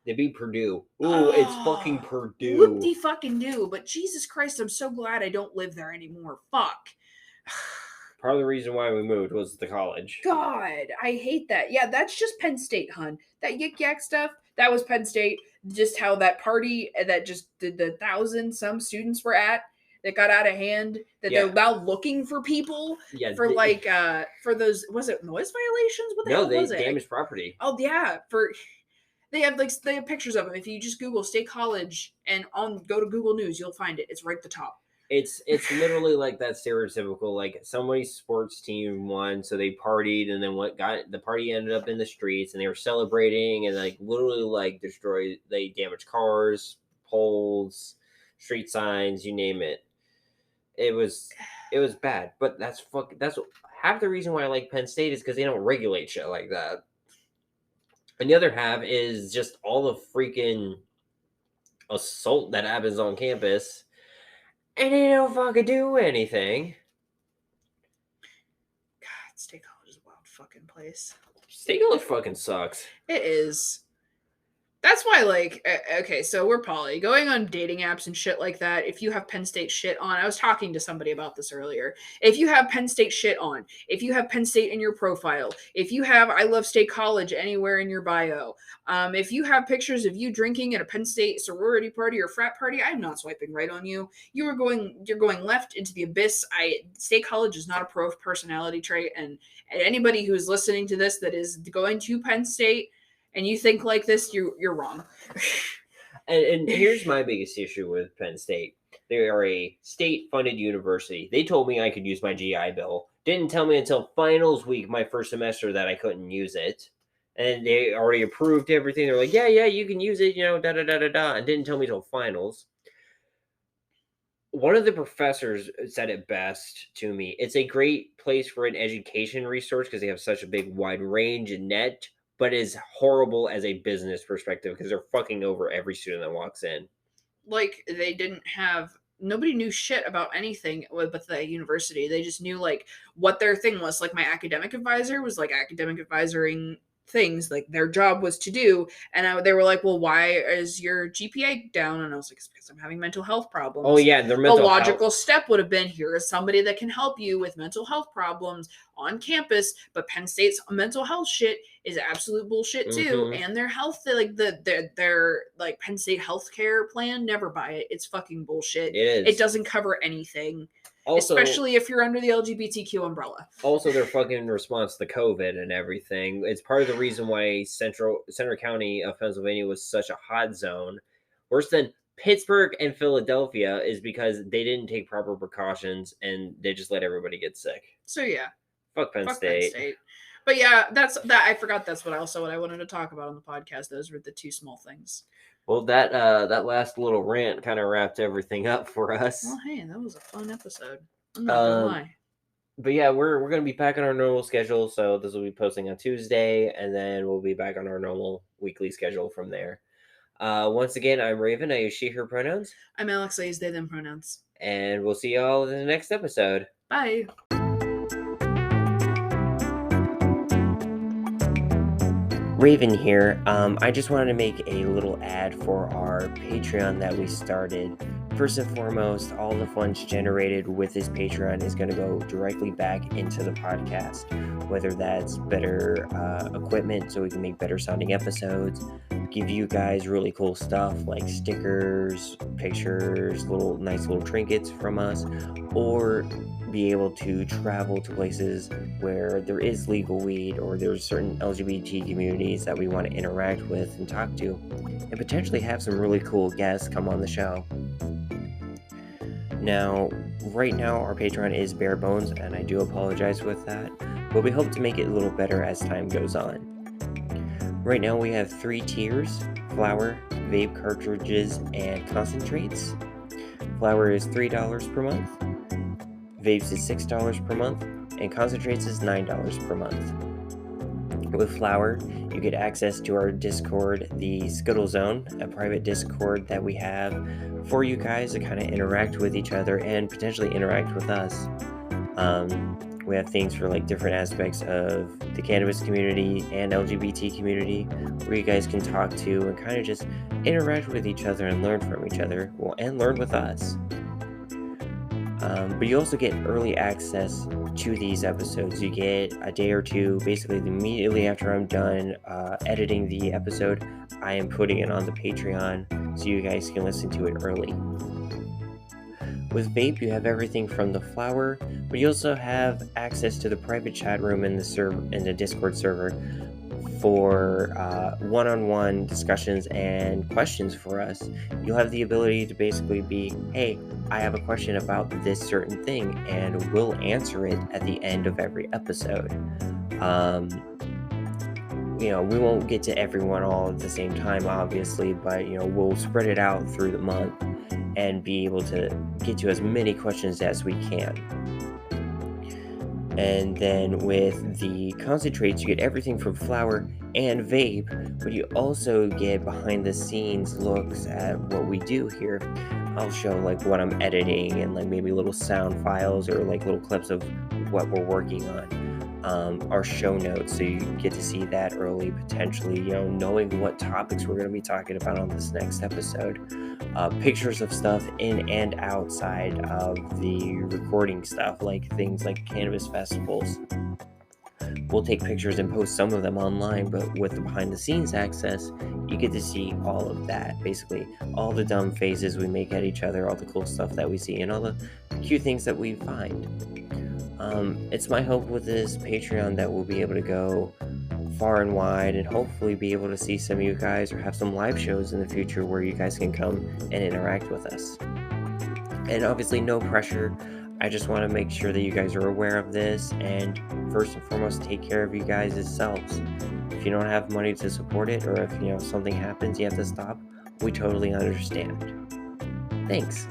They beat Purdue. Ooh, it's fucking Purdue. Whoop-de fucking do. But Jesus Christ, I'm so glad I don't live there anymore. Fuck. Part of the reason why we moved was the college. God, I hate that. Yeah, that's just Penn State, hun. That Yik Yak stuff, that was Penn State. Just how that party that just the 1,000-some students were at that got out of hand, that they're now looking for people for like for those, was it noise violations? What the hell was it? No, they damaged property. Oh yeah, they have pictures of them. If you just Google State College and go to Google News, you'll find it. It's right at the top. It's literally like that stereotypical, like somebody's sports team won, so they partied, and then the party ended up in the streets, and they were celebrating, and like literally like they damaged cars, poles, street signs, you name it. It was bad, but that's half the reason why I like Penn State is because they don't regulate shit like that. And the other half is just all the freaking assault that happens on campus. And they don't fucking do anything. God, State College is a wild fucking place. State College fucking sucks. It is. That's why, like, okay, so we're poly. Going on dating apps and shit like that, if you have Penn State shit on, I was talking to somebody about this earlier. If you have Penn State shit on, if you have Penn State in your profile, if you have I Love State College anywhere in your bio, if you have pictures of you drinking at a Penn State sorority party or frat party, I'm not swiping right on you. You're going left into the abyss. State College is not a personality trait, and anybody who is listening to this that is going to Penn State and you think like this, you're wrong. And here's my biggest issue with Penn State. They are a state-funded university. They told me I could use my GI Bill. Didn't tell me until finals week, my first semester, that I couldn't use it. And they already approved everything. They're like, yeah, you can use it, da-da-da-da-da. And didn't tell me until finals. One of the professors said it best to me. It's a great place for an education resource because they have such a big wide range and net, but is horrible as a business perspective because they're fucking over every student that walks in. Like, nobody knew shit about anything with the university. They just knew, like, what their thing was. Like, my academic advisor was, like, academic advisoring things, like, their job was to do. And they were like, well, why is your GPA down? And I was like, it's because I'm having mental health problems. Oh, yeah, their mental health. A logical step would have been, here is somebody that can help you with mental health problems on campus. But Penn State's mental health shit is absolute bullshit too. Mm-hmm. And their health, their like Penn State healthcare plan, never buy it. It's fucking bullshit. It is. It doesn't cover anything. Also, especially if you're under the LGBTQ umbrella. Also, their fucking response to COVID and everything. It's part of the reason why Center County of Pennsylvania was such a hot zone. Worse than Pittsburgh and Philadelphia is because they didn't take proper precautions and they just let everybody get sick. So yeah. Fuck Penn State. But yeah, that's that. I forgot that's what I wanted to talk about on the podcast. Those were the two small things. Well, that last little rant kind of wrapped everything up for us. Well, hey, that was a fun episode. I'm not gonna lie. But yeah, we're gonna be back on our normal schedule. So this will be posting on Tuesday, and then we'll be back on our normal weekly schedule from there. Once again, I'm Rayven. I use she/her pronouns. I'm Alex. I use they/them pronouns. And we'll see y'all in the next episode. Bye. Rayven here. I just wanted to make a little ad for our Patreon that we started first and foremost, all the funds generated with this Patreon is going to go directly back into the podcast, whether that's better equipment so we can make better sounding episodes, give you guys really cool stuff like stickers, pictures, nice little trinkets from us, or be able to travel to places where there is legal weed or there's certain LGBT communities that we want to interact with and talk to, and potentially have some really cool guests come on the show. Now, right now our Patreon is bare bones, and I do apologize with that, but we hope to make it a little better as time goes on. Right now we have 3 tiers: flower, vape cartridges, and concentrates. Flower is $3 per month, vapes is $6 per month, and concentrates is $9 per month. With flower, you get access to our Discord, the Scuttle Zone, a private Discord that we have for you guys to kind of interact with each other and potentially interact with us. We have things for like different aspects of the cannabis community and LGBT community where you guys can talk to and kind of just interact with each other and learn from each other, and learn with us. But you also get early access to these episodes. You get a day or two, basically immediately after I'm done editing the episode, I am putting it on the Patreon so you guys can listen to it early. With vape, you have everything from the flower, but you also have access to the private chat room in the Discord server for one-on-one discussions and questions for us. You'll have the ability to basically be, hey, I have a question about this certain thing, and we'll answer it at the end of every episode. We won't get to everyone all at the same time, obviously, but we'll spread it out through the month and be able to get to as many questions as we can. And then with the concentrates, you get everything from flower and vape, but you also get behind the scenes looks at what we do here. I'll show like what I'm editing and like maybe little sound files or like little clips of what we're working on. Our show notes, so you get to see that early, potentially, knowing what topics we're going to be talking about on this next episode. Pictures of stuff in and outside of the recording stuff, like things like cannabis festivals. We'll take pictures and post some of them online, but with the behind the scenes access, you get to see all of that. Basically, all the dumb faces we make at each other, all the cool stuff that we see, and all the cute things that we find. It's my hope with this Patreon that we'll be able to go far and wide and hopefully be able to see some of you guys or have some live shows in the future where you guys can come and interact with us. And obviously no pressure. I just want to make sure that you guys are aware of this, and first and foremost, take care of you guys yourselves. If you don't have money to support it, or if something happens you have to stop, we totally understand. Thanks.